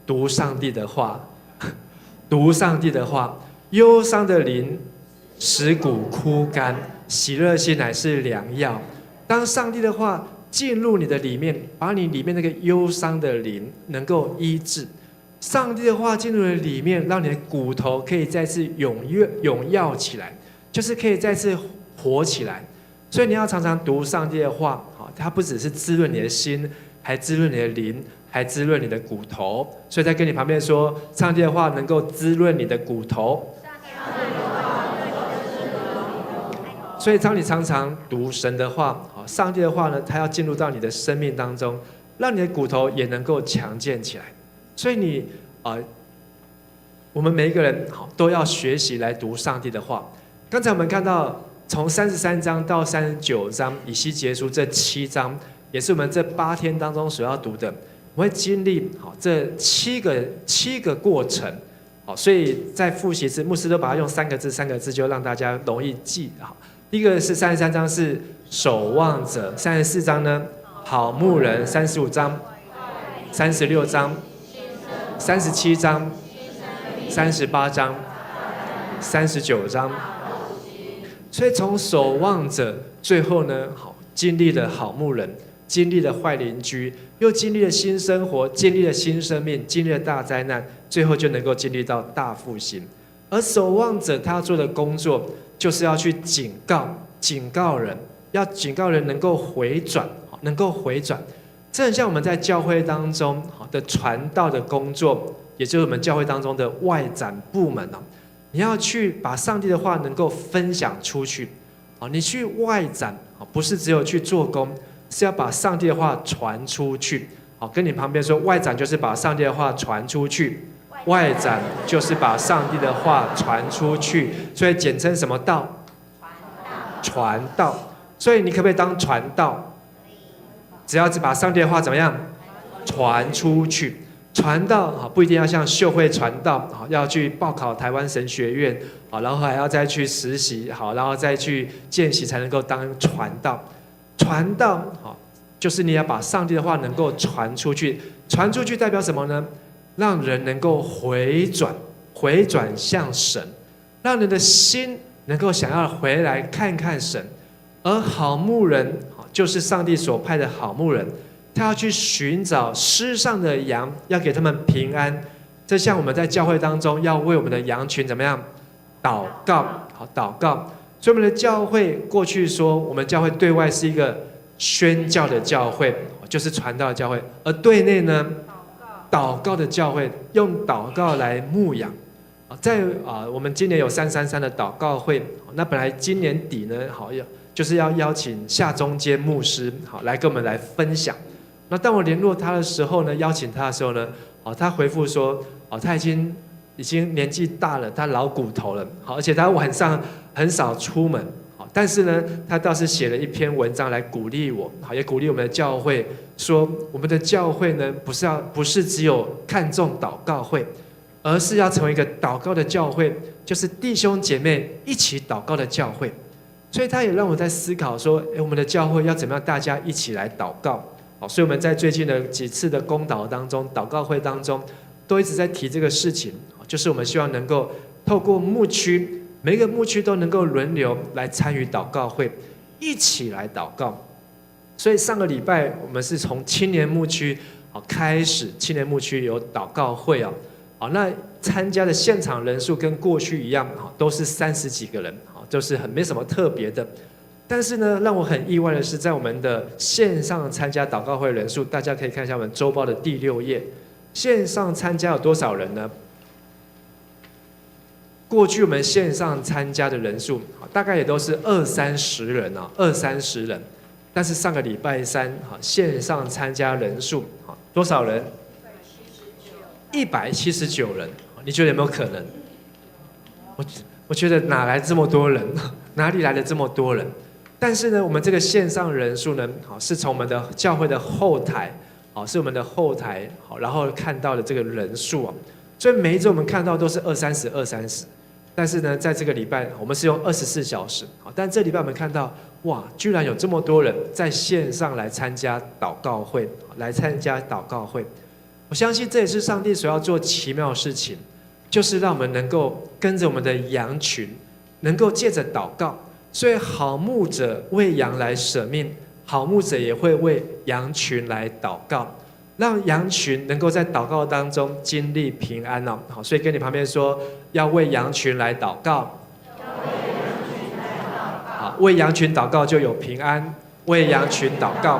读上帝的话，读上帝的话。忧伤的灵使骨枯干，喜乐心乃是良药。当上帝的话进入你的里面，把你里面那个忧伤的灵能够医治。上帝的话进入了里面，让你的骨头可以再次永耀起来，就是可以再次活起来。所以你要常常读上帝的话，它不只是滋润你的心，还滋润你的灵，还滋润你的骨头。所以在跟你旁边说，上帝的话能够滋润你的骨头。所以当你常常读神的话，上帝的话呢，它要进入到你的生命当中，让你的骨头也能够强健起来。所以我们每一个人都要学习来读上帝的话。刚才我们看到从33章到39章以西结书这7章，也是我们这8天当中所要读的。我们会经历这七个过程。所以在复习时，牧师都把它用3个字，就让大家容易记。第一个是33章是守望者，34章呢好牧人，35章、36章、37章、38章、39章。所以从守望者，最后呢经历了好牧人，经历了坏邻居，又经历了新生活，经历了新生命，经历了大灾难，最后就能够经历到大复兴。而守望者他要做的工作，就是要去警告人，要警告人能够回转，这很像我们在教会当中的传道的工作，也就是我们教会当中的外展部门。你要去把上帝的话能够分享出去。你去外展，不是只有去做工，是要把上帝的话传出去。跟你旁边说，外展就是把上帝的话传出去。外展就是把上帝的话传出去，所以简称什么道？传道。所以你可不可以当传道？只要把上帝的话怎么样传出去？传道不一定要像秀慧传道，要去报考台湾神学院，然后还要再去实习，然后再去见习才能够当传道。传道就是你要把上帝的话能够传出去。传出去代表什么呢？让人能够回转向神，让人的心能够想要回来看看神。而好牧人就是上帝所派的好牧人，他要去寻找失丧的羊，要给他们平安。这像我们在教会当中要为我们的羊群怎么样祷告。所以我们的教会过去说，我们教会对外是一个宣教的教会，就是传道的教会，而对内呢，祷告的教会，用祷告来牧养。在我们今年有333的祷告会，那本来今年底呢，就是要邀请夏中间牧师来跟我们来分享。那当我联络他的时候呢，邀请他的时候呢，他回复说，他已经年纪大了，他老骨头了，而且他晚上很少出门，但是呢，他倒是写了一篇文章来鼓励我，也鼓励我们的教会，说我们的教会呢，不是只有看重祷告会，而是要成为一个祷告的教会，就是弟兄姐妹一起祷告的教会。所以他也让我在思考说，我们的教会要怎么样大家一起来祷告。所以我们在最近的几次的公祷当中，祷告会当中，都一直在提这个事情，就是我们希望能够透过牧区，每一个牧区都能够轮流来参与祷告会，一起来祷告。所以上个礼拜我们是从青年牧区开始，青年牧区有祷告会那参加的现场人数跟过去一样，都是30几个人，就是很没什么特别的。但是呢，让我很意外的是，在我们的线上参加祷告会人数，大家可以看一下我们周报的第6页，线上参加有多少人呢？过去我们线上参加的人数大概也都是20-30人，20-30人。但是上个礼拜3线上参加人数多少人？179人。你觉得有没有可能？我觉得哪来这么多人？哪里来的这么多人？但是呢，我们这个线上人数呢，是从我们的教会的后台，是我们的后台，然后看到的这个人数所以每一周我们看到都是20-30。但是呢，在这个礼拜我们是用24小时，但这礼拜我们看到，哇，居然有这么多人在线上来参加祷告会，我相信这也是上帝所要做奇妙的事情，就是让我们能够跟着我们的羊群，能够借着祷告，所以好牧者为羊来舍命，好牧者也会为羊群来祷告，让羊群能够在祷告当中经历平安哦。好，所以跟你旁边说，要为羊群来祷告。好，为羊群祷告就有平安，为羊群祷告，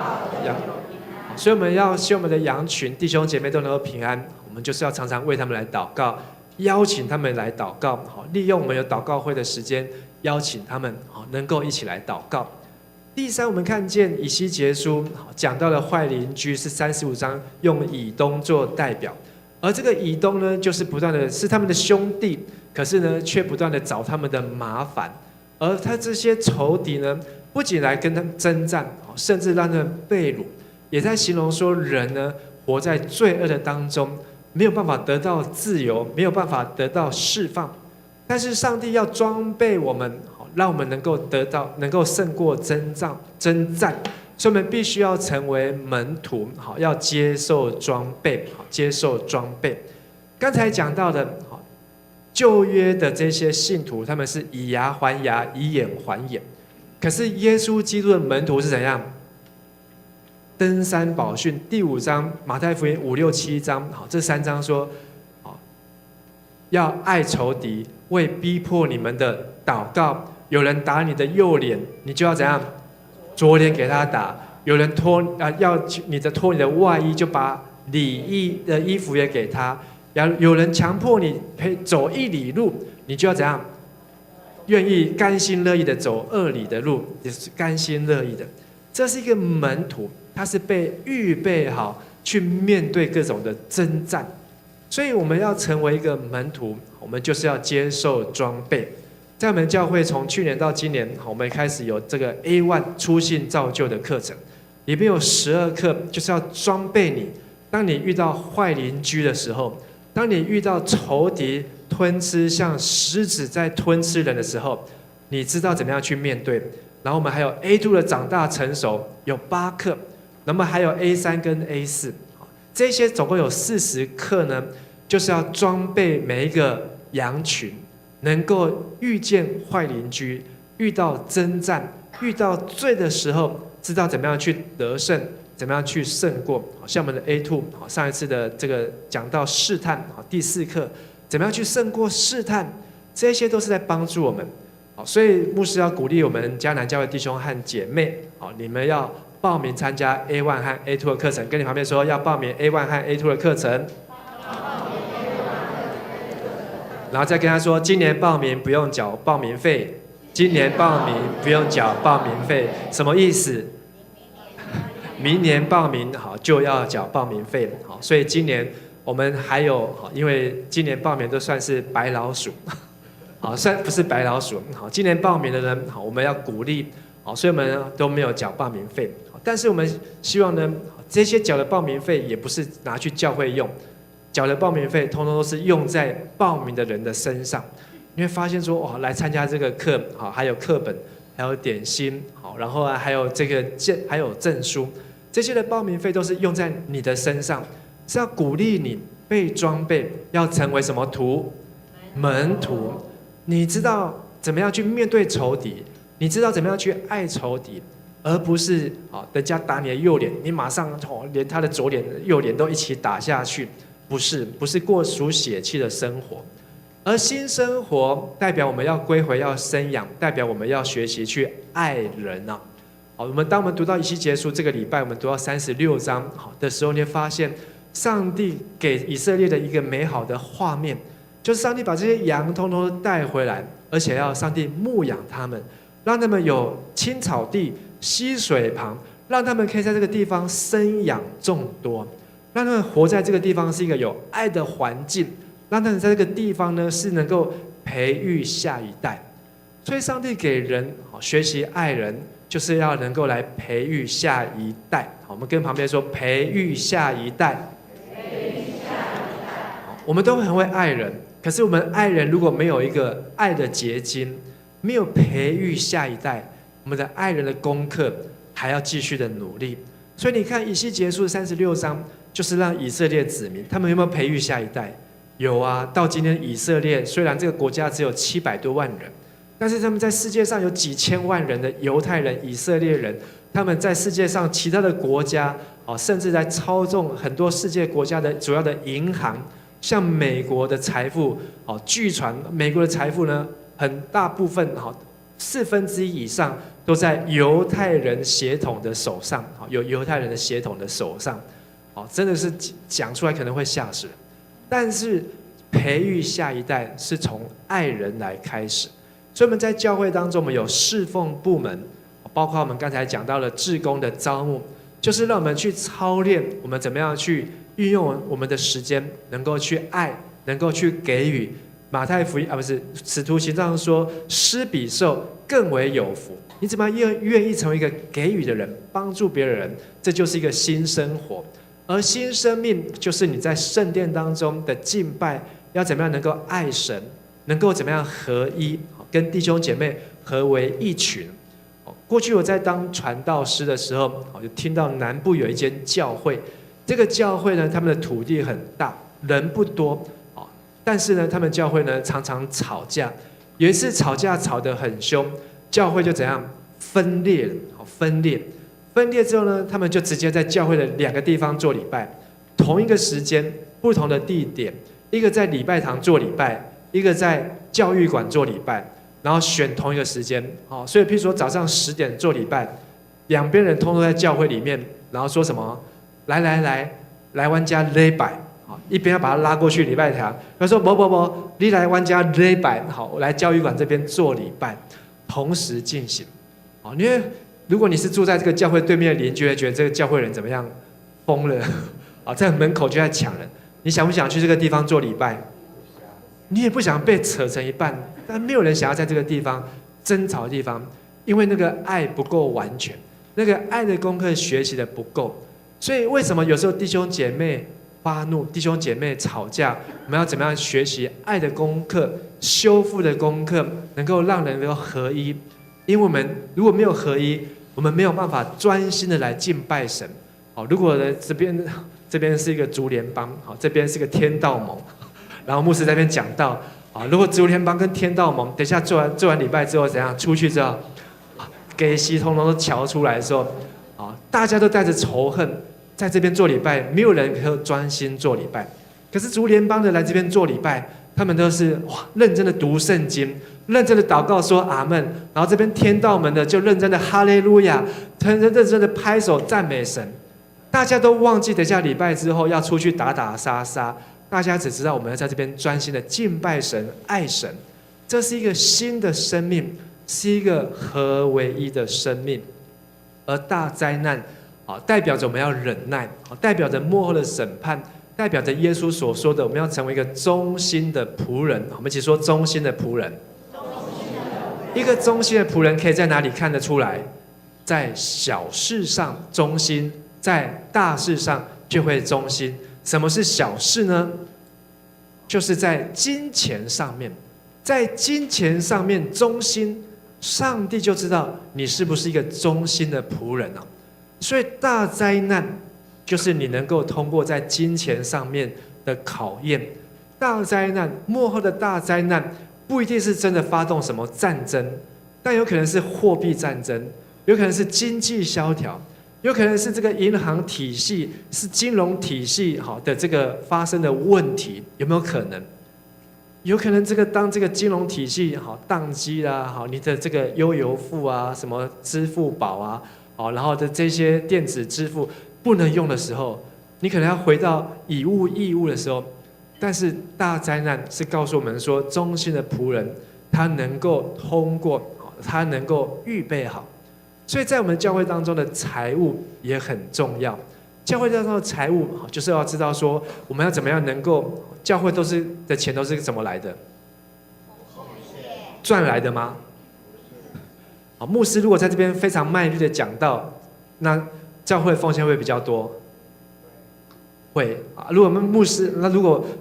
所以我们要希望我们的羊群弟兄姐妹都能够平安，我们就是要常常为他们来祷告，邀请他们来祷告，好，利用我们有祷告会的时间，邀请他们好能够一起来祷告。第三，我们看见以西结书讲到了坏邻居是35章用以东做代表，而这个以东呢，就是不断的是他们的兄弟，可是呢，却不断的找他们的麻烦，而他这些仇敌呢，不仅来跟他们征战，甚至让他们被掳。也在形容说，人呢活在罪恶的当中，没有办法得到自由，没有办法得到释放。但是上帝要装备我们，让我们能够得到，能够胜过征战。所以我们必须要成为门徒，好，要接受装备，好，接受装备。刚才讲到的，旧约的这些信徒，他们是以牙还牙，以眼还眼。可是耶稣基督的门徒是怎样？登山宝训第5章，马太福音5、6、7章，好，这3章说，好，要爱仇敌，为逼迫你们的祷告。有人打你的右脸，你就要怎样？左脸给他打。有人要你脱你的外衣，就把里衣的衣服也给他。有人强迫你走1里路，你就要怎样？愿意甘心乐意的走2里的路，也是甘心乐意的。这是一个门徒，他是被预备好去面对各种的征战，所以我们要成为一个门徒，我们就是要接受装备。在我们教会从去年到今年，我们开始有这个 A1 初信造就的课程，里面有12课，就是要装备你。当你遇到坏邻居的时候，当你遇到仇敌吞吃像狮子在吞吃人的时候，你知道怎么样去面对。然后我们还有 A2 的长大成熟，有8课，那么还有 A3 跟 A4， 这些总共有40课呢，就是要装备每一个羊群，能够遇见坏邻居，遇到征战，遇到罪的时候，知道怎么样去得胜，怎么样去胜过。像我们的 A2， 上一次的这个讲到试探，第4课，怎么样去胜过试探，这些都是在帮助我们。所以牧师要鼓励我们迦南教会弟兄和姐妹，你们要报名参加 A1 和 A2 的课程，跟你旁边说要报名 A1 和 A2 的课程，然后再跟他说，今年报名不用缴报名费，今年报名不用缴报名费，什么意思？明年报名好就要缴报名费，好，所以今年我们还有，因为今年报名都算是白老鼠。好，虽然不是白老鼠，好，今年报名的人，好，我们要鼓励，好，所以我们都没有缴报名费，但是我们希望呢，这些缴的报名费也不是拿去教会用，缴的报名费通通都是用在报名的人的身上。你会发现说，哇，来参加这个课，好，还有课本，还有点心，好，然后还有还有证书，这些的报名费都是用在你的身上，是要鼓励你被装备，要成为什么徒？门徒。你知道怎么样去面对仇敌，你知道怎么样去爱仇敌，而不是人家打你的右脸，你马上连他的左脸、右脸都一起打下去，不是过属血气的生活。而新生活代表我们要归回，要生养，代表我们要学习去爱人啊。当我们读到以西结书这个礼拜，我们读到36章的时候，你会发现上帝给以色列的一个美好的画面。就是上帝把这些羊通通带回来，而且要上帝牧养他们，让他们有青草地、溪水旁，让他们可以在这个地方生养众多，让他们活在这个地方是一个有爱的环境，让他们在这个地方呢是能够培育下一代。所以上帝给人学习爱人，就是要能够来培育下一代。我们跟旁边说，培育下一代。我们都很会爱人，可是我们爱人如果没有一个爱的结晶，没有培育下一代，我们的爱人的功课还要继续的努力。所以你看以西结书36章，就是让以色列子民他们有没有培育下一代？有啊，到今天以色列虽然这个国家只有700多万人，但是他们在世界上有几千万人的犹太人、以色列人，他们在世界上其他的国家，甚至在操纵很多世界国家的主要的银行，像美国的财富，据传美国的财富呢，很大部分1/4以上都在犹太人血统的手上，有犹太人的血统的手上，真的是讲出来可能会吓死人。但是培育下一代是从爱人来开始，所以我们在教会当中，我们有侍奉部门，包括我们刚才讲到了志工的招募，就是让我们去操练我们怎么样去运用我们的时间，能够去爱，能够去给予。马太福音不是使徒行传说，施比受更为有福。你怎么样愿意成为一个给予的人，帮助别人，这就是一个新生活。而新生命就是你在圣殿当中的敬拜，要怎么样能够爱神，能够怎么样合一，跟弟兄姐妹合为一群。过去我在当传道师的时候，就听到南部有一间教会，这个教会呢，他们的土地很大，人不多，但是呢，他们教会呢常常吵架。有一次吵架吵得很凶，教会就怎样分裂了，分裂之后呢，他们就直接在教会的2个地方做礼拜，同一个时间，不同的地点，一个在礼拜堂做礼拜，一个在教育馆做礼拜，然后选同一个时间。所以譬如说早上10点做礼拜，两边人通通在教会里面，然后说什么来玩家礼拜，一边要把他拉过去礼拜堂，他说不，你来玩家礼拜，好，我来教育馆这边做礼拜，同时进行。因为如果你是住在这个教会对面的邻居，会觉得这个教会人怎么样疯了，在门口就在抢人。你想不想去这个地方做礼拜？你也不想被扯成一半，但没有人想要在这个地方争吵的地方，因为那个爱不够完全，那个爱的功课学习的不够。所以为什么有时候弟兄姐妹发怒，弟兄姐妹吵架，我们要怎么样学习爱的功课、修复的功课，能够让人能够合一？因为我们如果没有合一，我们没有办法专心的来敬拜神。如果这边是一个竹联帮，这边是个天道盟，然后牧师在那边讲道，如果竹联帮跟天道盟，等一下做完礼拜之后怎样？出去之后，给西通通都瞧出来的时候，大家都带着仇恨在这边做礼拜，没有人可以专心做礼拜。可是竹联帮的来这边做礼拜，他们都是认真的读圣经，认真的祷告说阿们，然后这边天道门的就认真的哈利路亚，认真的拍手赞美神。大家都忘记等下礼拜之后要出去打打杀杀，大家只知道我们要在这边专心的敬拜神、爱神。这是一个新的生命，是一个合为一的生命。而大灾难代表着我们要忍耐，代表着末后的审判，代表着耶稣所说的我们要成为一个忠心的仆人。我们一起说忠心的仆人。一个忠心的仆人可以在哪里看得出来？在小事上忠心，在大事上就会忠心。什么是小事呢？就是在金钱上面，在金钱上面忠心，上帝就知道你是不是一个忠心的仆人。所以大灾难就是你能够通过在金钱上面的考验。大灾难，末后的大灾难不一定是真的发动什么战争，但有可能是货币战争，有可能是经济萧条，有可能是这个银行体系、是金融体系的这个发生的问题，有没有可能？有可能当这个金融体系宕机啦，你的这个悠游付啊、什么支付宝啊，然后的这些电子支付不能用的时候，你可能要回到以物易物的时候。但是大灾难是告诉我们说，忠心的仆人他能够通过，他能够预备好。所以在我们教会当中的财务也很重要。教会当中的财务就是要知道说，我们要怎么样能够，教会的钱都是怎么来的？赚来的吗？牧师如果在这边非常卖力的讲道，那教会奉献会比较多。会啊。如果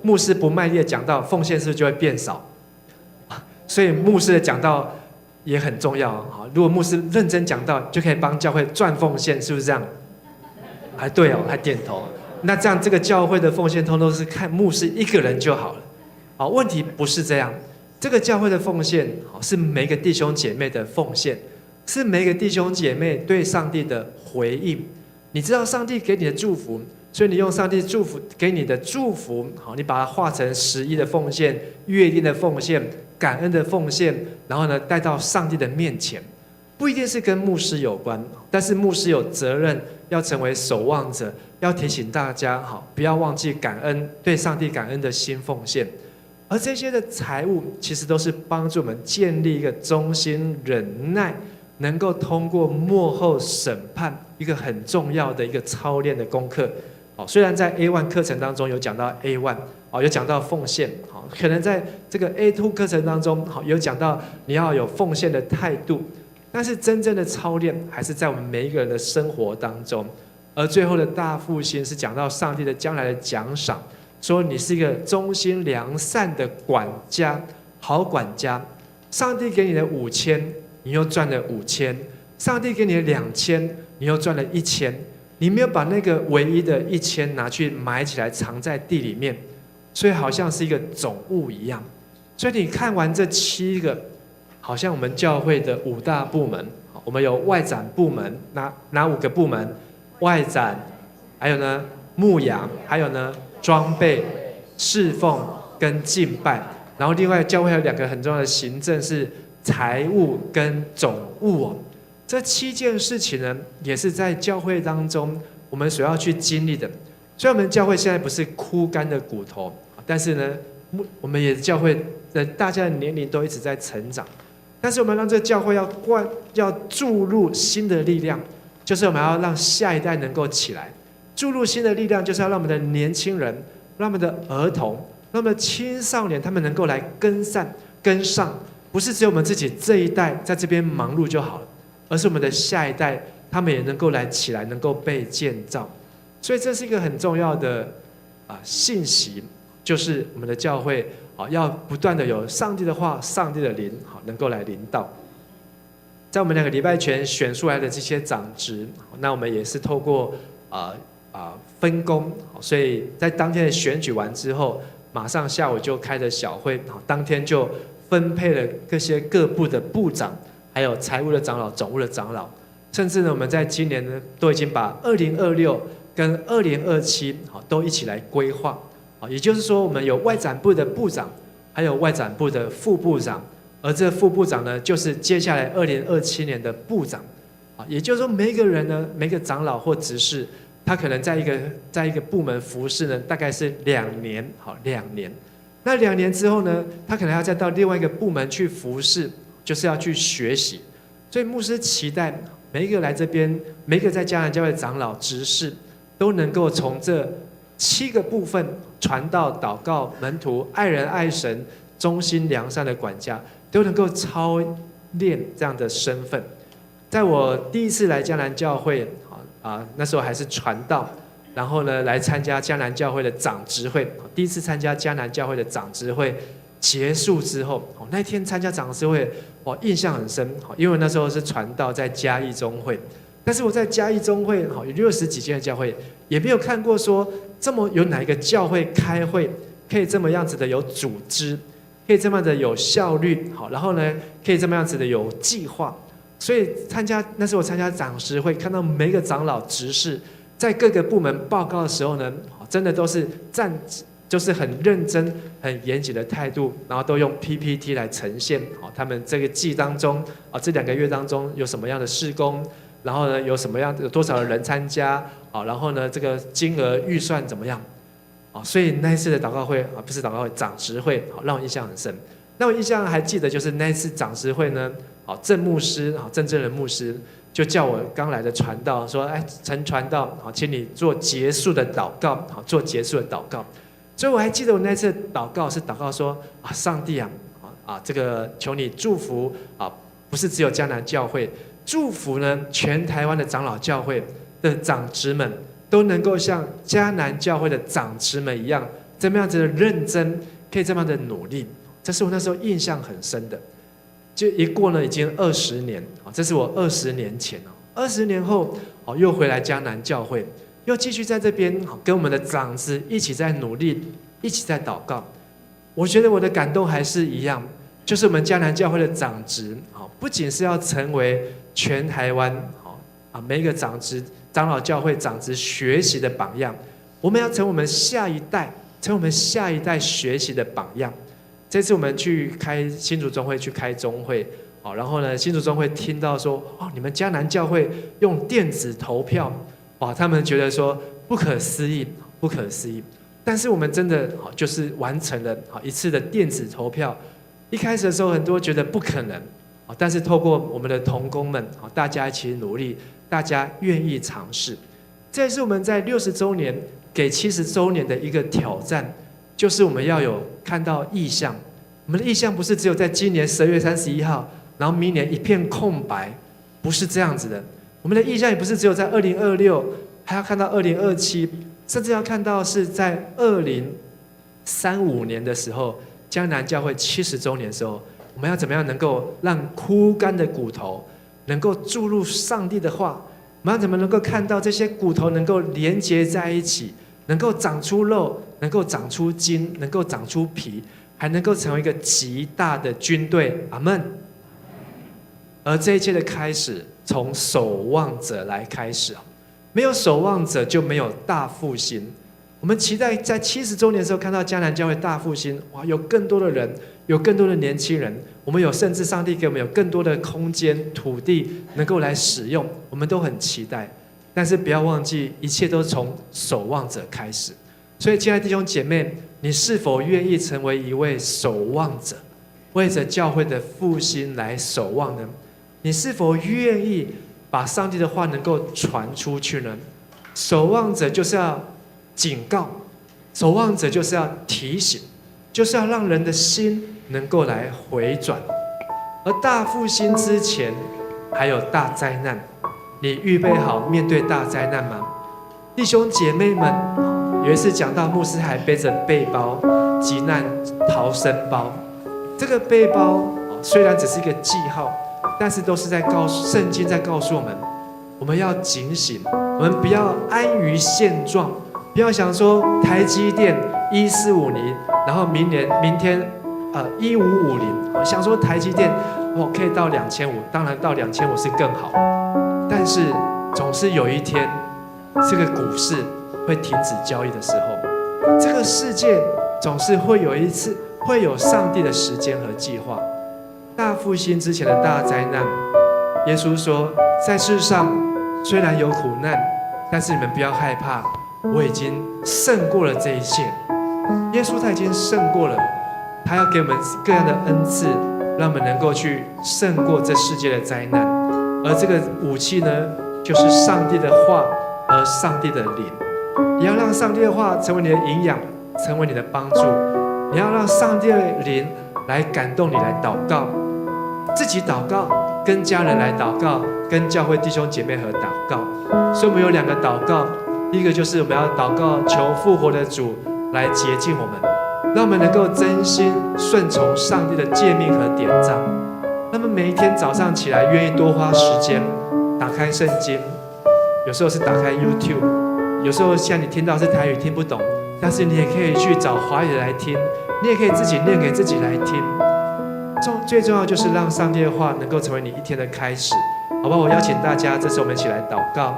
牧师不卖力的讲道，奉献是不是就会变少？所以牧师的讲道也很重要啊。如果牧师认真讲道，就可以帮教会赚奉献，是不是这样？还对哦，还点头。那这样这个教会的奉献通通是看牧师一个人就好了。好，问题不是这样。这个教会的奉献是每个弟兄姐妹的奉献，是每个弟兄姐妹对上帝的回应。你知道上帝给你的祝福，所以你用上帝祝福给你的祝福，好，你把它化成11的奉献、约定的奉献、感恩的奉献，然后呢带到上帝的面前。不一定是跟牧师有关，但是牧师有责任要成为守望者，要提醒大家，好，不要忘记感恩，对上帝感恩的新奉献。而这些的财物，其实都是帮助我们建立一个忠心忍耐，能够通过末后审判一个很重要的一个操练的功课。好，虽然在 A1 课程当中有讲到 A1， 有讲到奉献，好，可能在这个 A2 课程当中，好，有讲到你要有奉献的态度，但是真正的操练还是在我们每一个人的生活当中。而最后的大复兴是讲到上帝的将来的奖赏。说你是一个忠心良善的管家，好管家。上帝给你的5000，你又赚了5000；上帝给你的2000，你又赚了1000。你没有把那个唯一的1000拿去埋起来，藏在地里面，所以好像是一个总务一样。所以你看完这7个，好像我们教会的5大部门，我们有外展部门，哪5个部门？外展，还有呢牧养，还有呢装备、侍奉跟敬拜，然后另外教会还有2个很重要的行政是财务跟总务哦。这7件事情呢，也是在教会当中我们所要去经历的。虽然我们教会现在不是枯干的骨头，但是呢，我们也教会的大家的年龄都一直在成长。但是我们让这个教会要注入新的力量，就是我们要让下一代能够起来。注入新的力量，就是要让我们的年轻人、让我们的儿童、让我们的青少年，他们能够来跟上，不是只有我们自己这一代在这边忙碌就好了，而是我们的下一代，他们也能够来起来，能够被建造。所以这是一个很重要的信息，就是我们的教会要不断的有上帝的话、上帝的灵能够来临到。在我们2个礼拜前选出来的这些长职，那我们也是透过分工，所以在当天的选举完之后，马上下午就开了小会，当天就分配了各部的部长，还有财务的长老、总务的长老，甚至呢，我们在今年呢都已经把2026跟2027都一起来规划，也就是说，我们有外展部的部长，还有外展部的副部长，而这副部长呢，就是接下来2027年的部长，也就是说，每一个人呢，每个长老或执事，他可能在一个部门服侍呢，大概是2年，2年。那2年之后呢，他可能要再到另外一个部门去服侍，就是要去学习。所以牧师期待每一个来这边，每一个在迦南教会的长老、执事，都能够从这7个部分传道、祷告、门徒、爱人爱神、忠心良善的管家，都能够操练这样的身份。在我第一次来迦南教会那时候还是传道，然后呢来参加迦南教会的长执会，第一次参加迦南教会的长执会结束之后，那天参加长执会，我印象很深，因为那时候是传道在嘉义中会，但是我在嘉义中会有60几间的教会，也没有看过说这么有哪一个教会开会可以这么样子的有组织，可以这么样的有效率，然后呢可以这么样子的有计划。所以那时候我参加长执会，看到每一个长老执事在各个部门报告的时候呢，真的都是就是很认真、很严谨的态度，然后都用 PPT 来呈现他们这个季当中这2个月当中有什么样的事工，然后呢有多少的人参加然后呢这个金额预算怎么样所以那一次的祷告会不是祷告会，长执会让我印象很深。那我印象还记得，就是那一次长执会呢，郑牧师郑正仁牧师就叫我刚来的传道说，陈传道请你做结束的祷告，做结束的祷告。所以我还记得我那次的祷告是祷告说上帝这个求你祝福不是只有迦南教会，祝福呢全台湾的长老教会的长执们都能够像迦南教会的长执们一样，这么样子的认真，可以这么样的努力。这是我那时候印象很深的。就一过了已经20年，这是我20年前，20年后又回来迦南教会，又继续在这边跟我们的长子一起在努力，一起在祷告。我觉得我的感动还是一样，就是我们迦南教会的长子，不仅是要成为全台湾每一个长子、长老教会长子学习的榜样，我们要成为我们下一代，成为我们下一代学习的榜样。这次我们去开新竹中会，去开中会，然后呢，新竹中会听到说，你们迦南教会用电子投票，他们觉得说不可思议，不可思议。但是我们真的就是完成了一次的电子投票。一开始的时候，很多觉得不可能，但是透过我们的同工们，大家一起努力，大家愿意尝试。这也是我们在60周年给70周年的一个挑战。就是我们要有看到意象，我们的意象不是只有在今年12月31号，然后明年一片空白，不是这样子的。我们的意象也不是只有在2026，还要看到2027，甚至要看到是在2035年的时候，迦南教会70周年的时候，我们要怎么样能够让枯干的骨头能够注入上帝的话？我们要怎么能够看到这些骨头能够连结在一起？能够长出肉，能够长出筋，能够长出皮，还能够成为一个极大的军队。阿们。而这一切的开始，从守望者来开始，没有守望者就没有大复兴。我们期待在70周年的时候看到迦南教会大复兴，有更多的人，有更多的年轻人，我们有甚至上帝给我们有更多的空间、土地能够来使用，我们都很期待。但是不要忘记，一切都从守望者开始。所以，亲爱的弟兄姐妹，你是否愿意成为一位守望者，为着教会的复兴来守望呢？你是否愿意把上帝的话能够传出去呢？守望者就是要警告，守望者就是要提醒，就是要让人的心能够来回转。而大复兴之前，还有大灾难。你预备好面对大灾难吗？弟兄姐妹们，有一次讲到牧师还背着背包，急难逃生包。这个背包虽然只是一个记号，但是都是在告诉圣经在告诉我们，我们要警醒，我们不要安于现状，不要想说台积电1450，然后明天1550，想说台积电可以到2500，当然到2500是更好。但是总是有一天，这个股市会停止交易的时候，这个世界总是会有一次会有上帝的时间和计划。大复兴之前的大灾难，耶稣说，在世上虽然有苦难，但是你们不要害怕，我已经胜过了这一切。耶稣他已经胜过了，他要给我们各样的恩赐，让我们能够去胜过这世界的灾难。而这个武器呢，就是上帝的话和上帝的灵。你要让上帝的话成为你的营养，成为你的帮助。你要让上帝的灵来感动你，来祷告，自己祷告，跟家人来祷告，跟教会弟兄姐妹和祷告。所以我们有2个祷告，第一个就是我们要祷告求复活的主来洁净我们，让我们能够真心顺从上帝的诫命和典章。那么每一天早上起来，愿意多花时间打开圣经，有时候是打开 YouTube， 有时候像你听到是台语听不懂，但是你也可以去找华语来听，你也可以自己念给自己来听。最重要就是让上帝的话能够成为你一天的开始，好吧？我邀请大家，这次我们一起来祷告，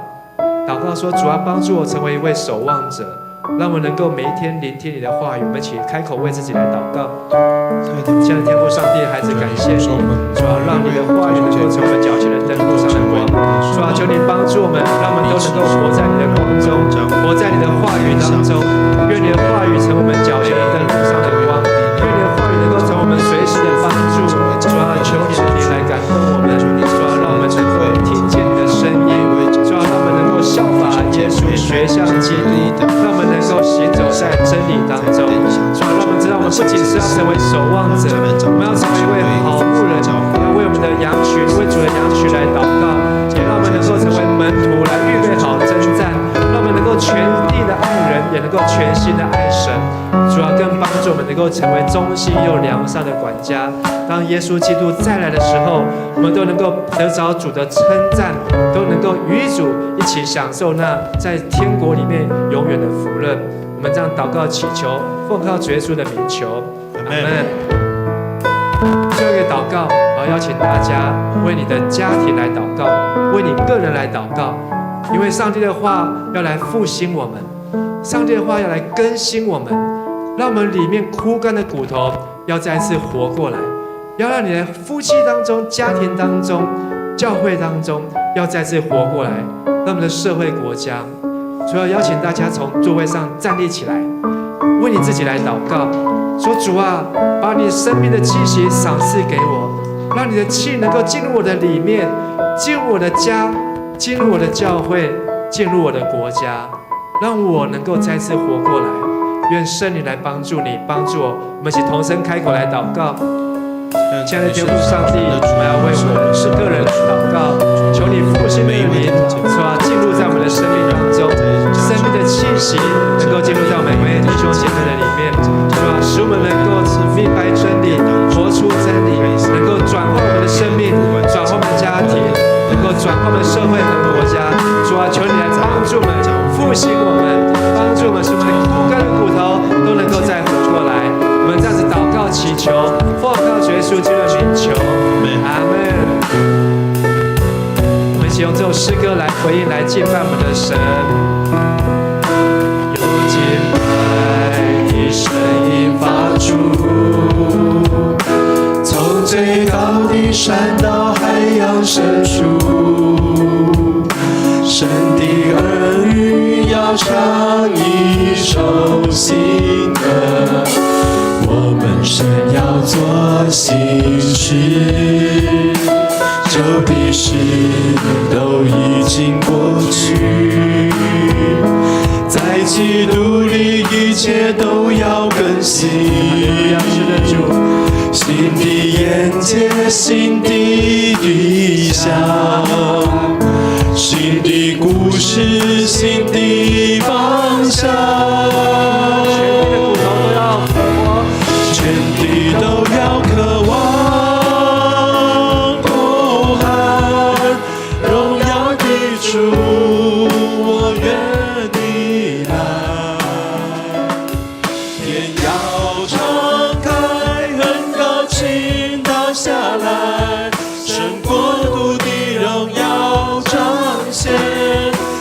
祷告说：主啊，帮助我成为一位守望者，让我能够每一天聆听你的话语。我们一起开口为自己来祷告。亲爱的天父上帝，孩子感谢你，主啊，让你的话语能够成为我们脚前的灯，路上的光。主啊，求你帮助我们，让我们都能够活在你的光中，活在你的话语当中。愿你的话语成为我们脚前的灯，路上的光。愿你的话语能够成为我们随时的帮助。主啊，求你的灵来感动我们。主啊，让我们能够听见你的声音。主啊，让我们能够效法耶稣，学像基督，让我们能够行走在真理当中。主啊，让我们知道，我们不仅是要成为守望者，我们要成为一位好牧人，要为我们的羊群，为主的羊群来祷告，也让我们能够成为门徒，来预备好真忠心又良善的管家。当耶稣基督再来的时候，我们都能够得着主的称赞，都能够与主一起享受那在天国里面永远的福乐。我们这样祷告祈求，奉靠主耶稣的名求，阿门。最后一个祷告，我要邀请大家为你的家庭来祷告，为你个人来祷告，因为上帝的话要来复兴我们，上帝的话要来更新我们，让我们里面枯干的骨头要再次活过来，要让你的夫妻当中、家庭当中、教会当中要再次活过来，让我们的社会国家。所以要邀请大家从座位上站立起来，为你自己来祷告，说主啊，把你生命的气息赏赐给我，让你的气能够进入我的里面，进入我的家，进入我的教会，进入我的国家，让我能够再次活过来。愿圣灵来帮助你，帮助我。我们一起同声开口来祷告。亲爱的天父上帝，我们要为我们个人祷告，求你复兴的灵，说进入在我们的生命当中，生命的气息能够进入到每位弟兄姐妹的里面，说使我们能够明白真理，活出真理，能够转化我们的生命，转化我们的家庭，能够转化我们的社会和国家。主啊，求你来帮助我们，复兴我们，帮助我们，使我们的枯干的骨头都能够再活过来。我们这样子祷告祈求，奉靠主耶稣基督的名求，阿门。我们一起用这首诗歌来回应，来敬拜我们的神。有敬拜的声音发出，从最高的山到海洋深处，神的儿女要唱一首新歌。我们神要做新事，旧的事都已经过去，在基督里一切都要更新。新的眼界，新的意象，新的故事，新的方向。全地都要渴望呼喊，荣耀的主，我愿你来。天要敞开，很高倾倒下来，神国度的荣耀彰显，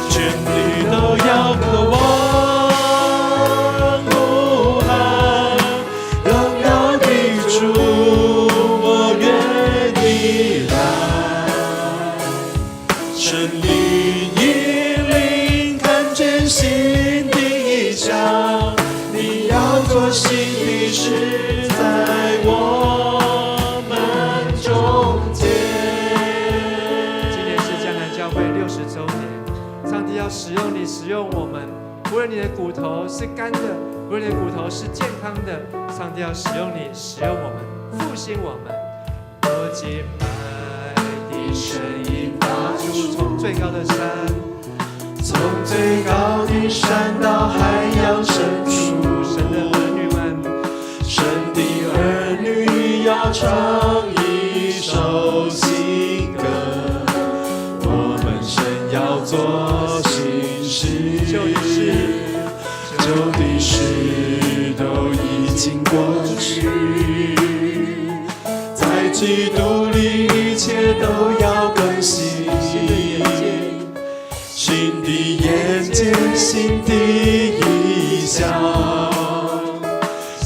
全地都要渴望。新的事在我们中间。今天是江南教会60周年，上帝要使用你，使用我们。无论你的骨头是干的，无论你的骨头是健康的，上帝要使用你，使用我们，复兴我们。有敬拜的声音发出，从最高的山，从最高的山到海洋深处。神的儿女要唱一首新歌，我们神要做新事，旧的事都已经过去，在基督里一切都要更新，新的眼界，新的意象。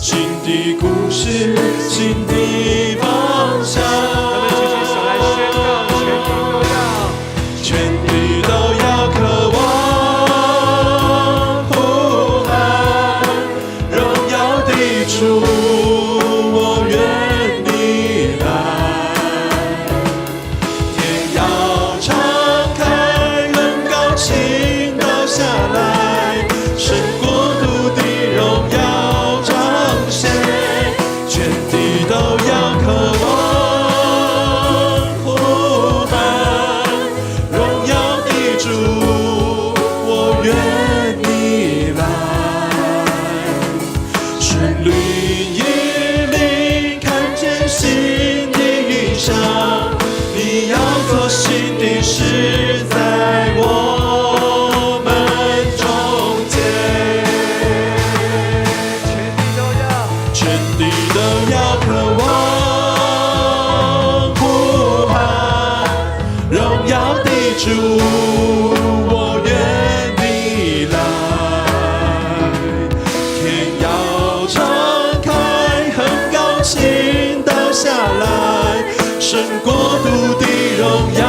新的故事，新的方向。我们举起手来宣告，全地都要渴望呼喊，荣耀的主，我愿你来。天要敞开，很高倾倒下来，神国度的荣耀。全地都要渴望。你要做新的事在我们中间，全地都要渴望呼喊荣耀的主，我愿你来，天要敞开，很高倾倒下来，神国度的荣耀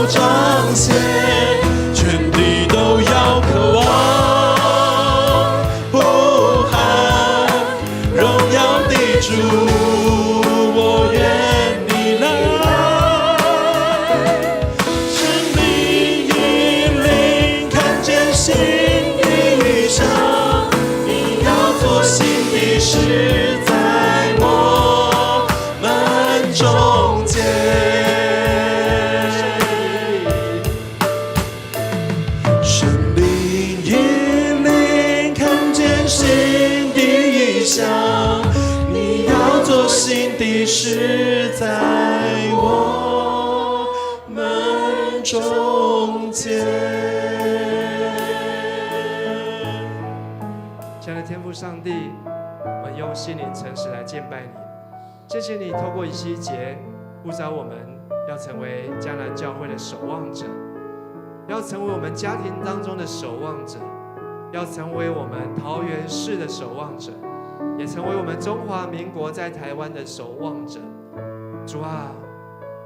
彰显，全地都要渴望呼喊荣耀的主，我愿你来，生命引领，看见新意象，你要做新的事在我们中间。生命引领，看见新的意象，你要做新的事在我们中间。亲爱的天父上帝，我们用心灵诚实来敬拜你。谢谢你透过以西结呼召我们要成为迦南教会的守望者，要成为我们家庭当中的守望者，要成为我们桃园市的守望者，也成为我们中华民国在台湾的守望者。主啊，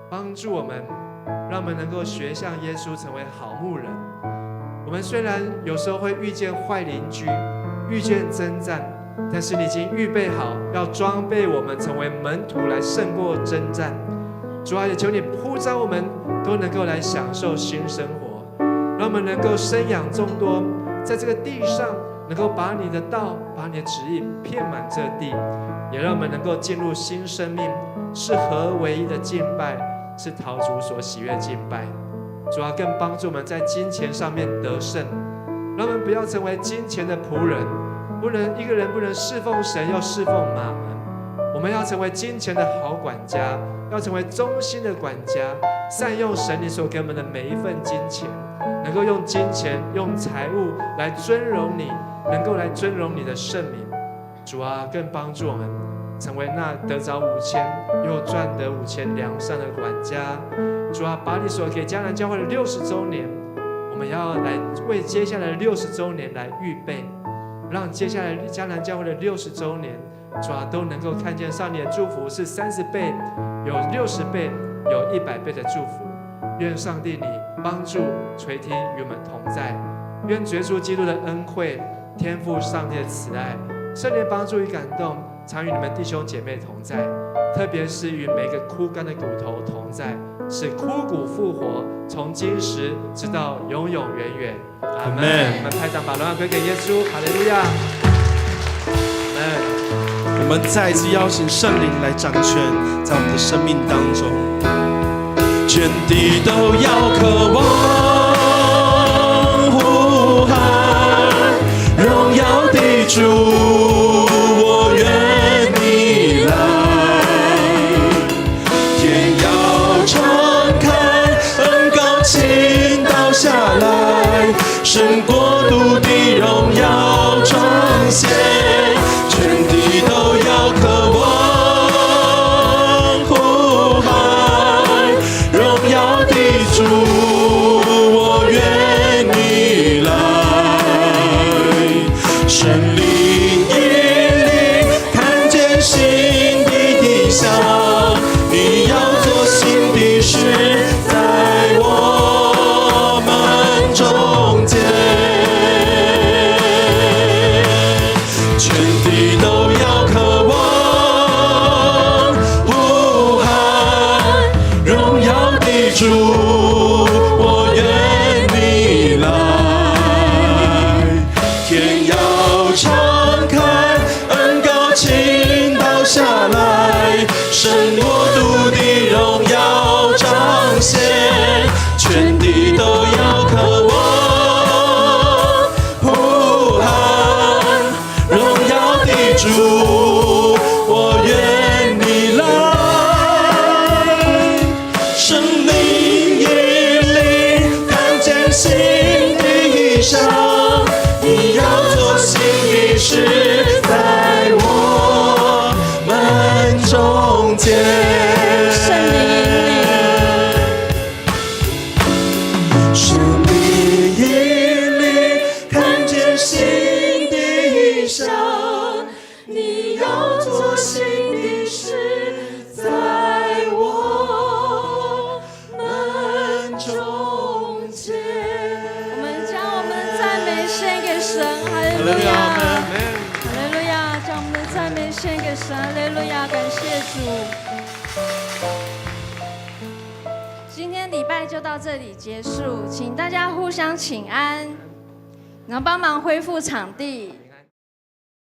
帮助我们，让我们能够学像耶稣成为好牧人。我们虽然有时候会遇见坏邻居，遇见征战，但是你已经预备好，要装备我们成为门徒来胜过征战。主啊，也求你呼召我们都能够来享受新生活，让我们能够生养众多，在这个地上能够把你的道、把你的旨意遍满这地，也让我们能够进入新生命，是合唯一的敬拜，是讨主所喜悦敬拜。主啊，更帮助我们在金钱上面得胜，让我们不要成为金钱的仆人，一个人不能侍奉神又侍奉马门。我们要成为金钱的好管家，要成为忠心的管家，善用神你所给我们的每一份金钱，能够用金钱、用财物来尊荣你，能够来尊荣你的圣名。主啊，更帮助我们成为那得着5000又赚得5000良善的管家。主啊，把你所给迦南教会的60周年，我们要来为接下来的60周年来预备，让接下来迦南教会的60周年，主啊，都能够看见上帝的祝福是30倍、有60倍、有100倍的祝福。愿上帝你帮助垂听与我们同在，愿耶稣基督的恩惠、天父上帝的慈爱、圣灵帮助与感动，常与你们弟兄姐妹同在，特别是与每个枯干的骨头同在，使枯骨复活，从今时直到永永远远。阿们。我们拍掌把荣耀归给耶稣，哈利路亚。阿们。我们再一次邀请圣灵来掌权，在我们的生命当中，全地都要渴望呼喊荣耀的主，我愿你来，天要敞开，恩膏倾倒下来，神国度的荣耀彰显，全地都要渴望呼喊荣耀的主，我愿你来，神灵所行的事，在我们中间。我们将我们的赞美献给神，哈利路亚，哈利路亚，将我们的赞美献给神，哈利路亚，感谢主。今天礼拜就到这里结束，请大家互相请安，然后帮忙恢复场地。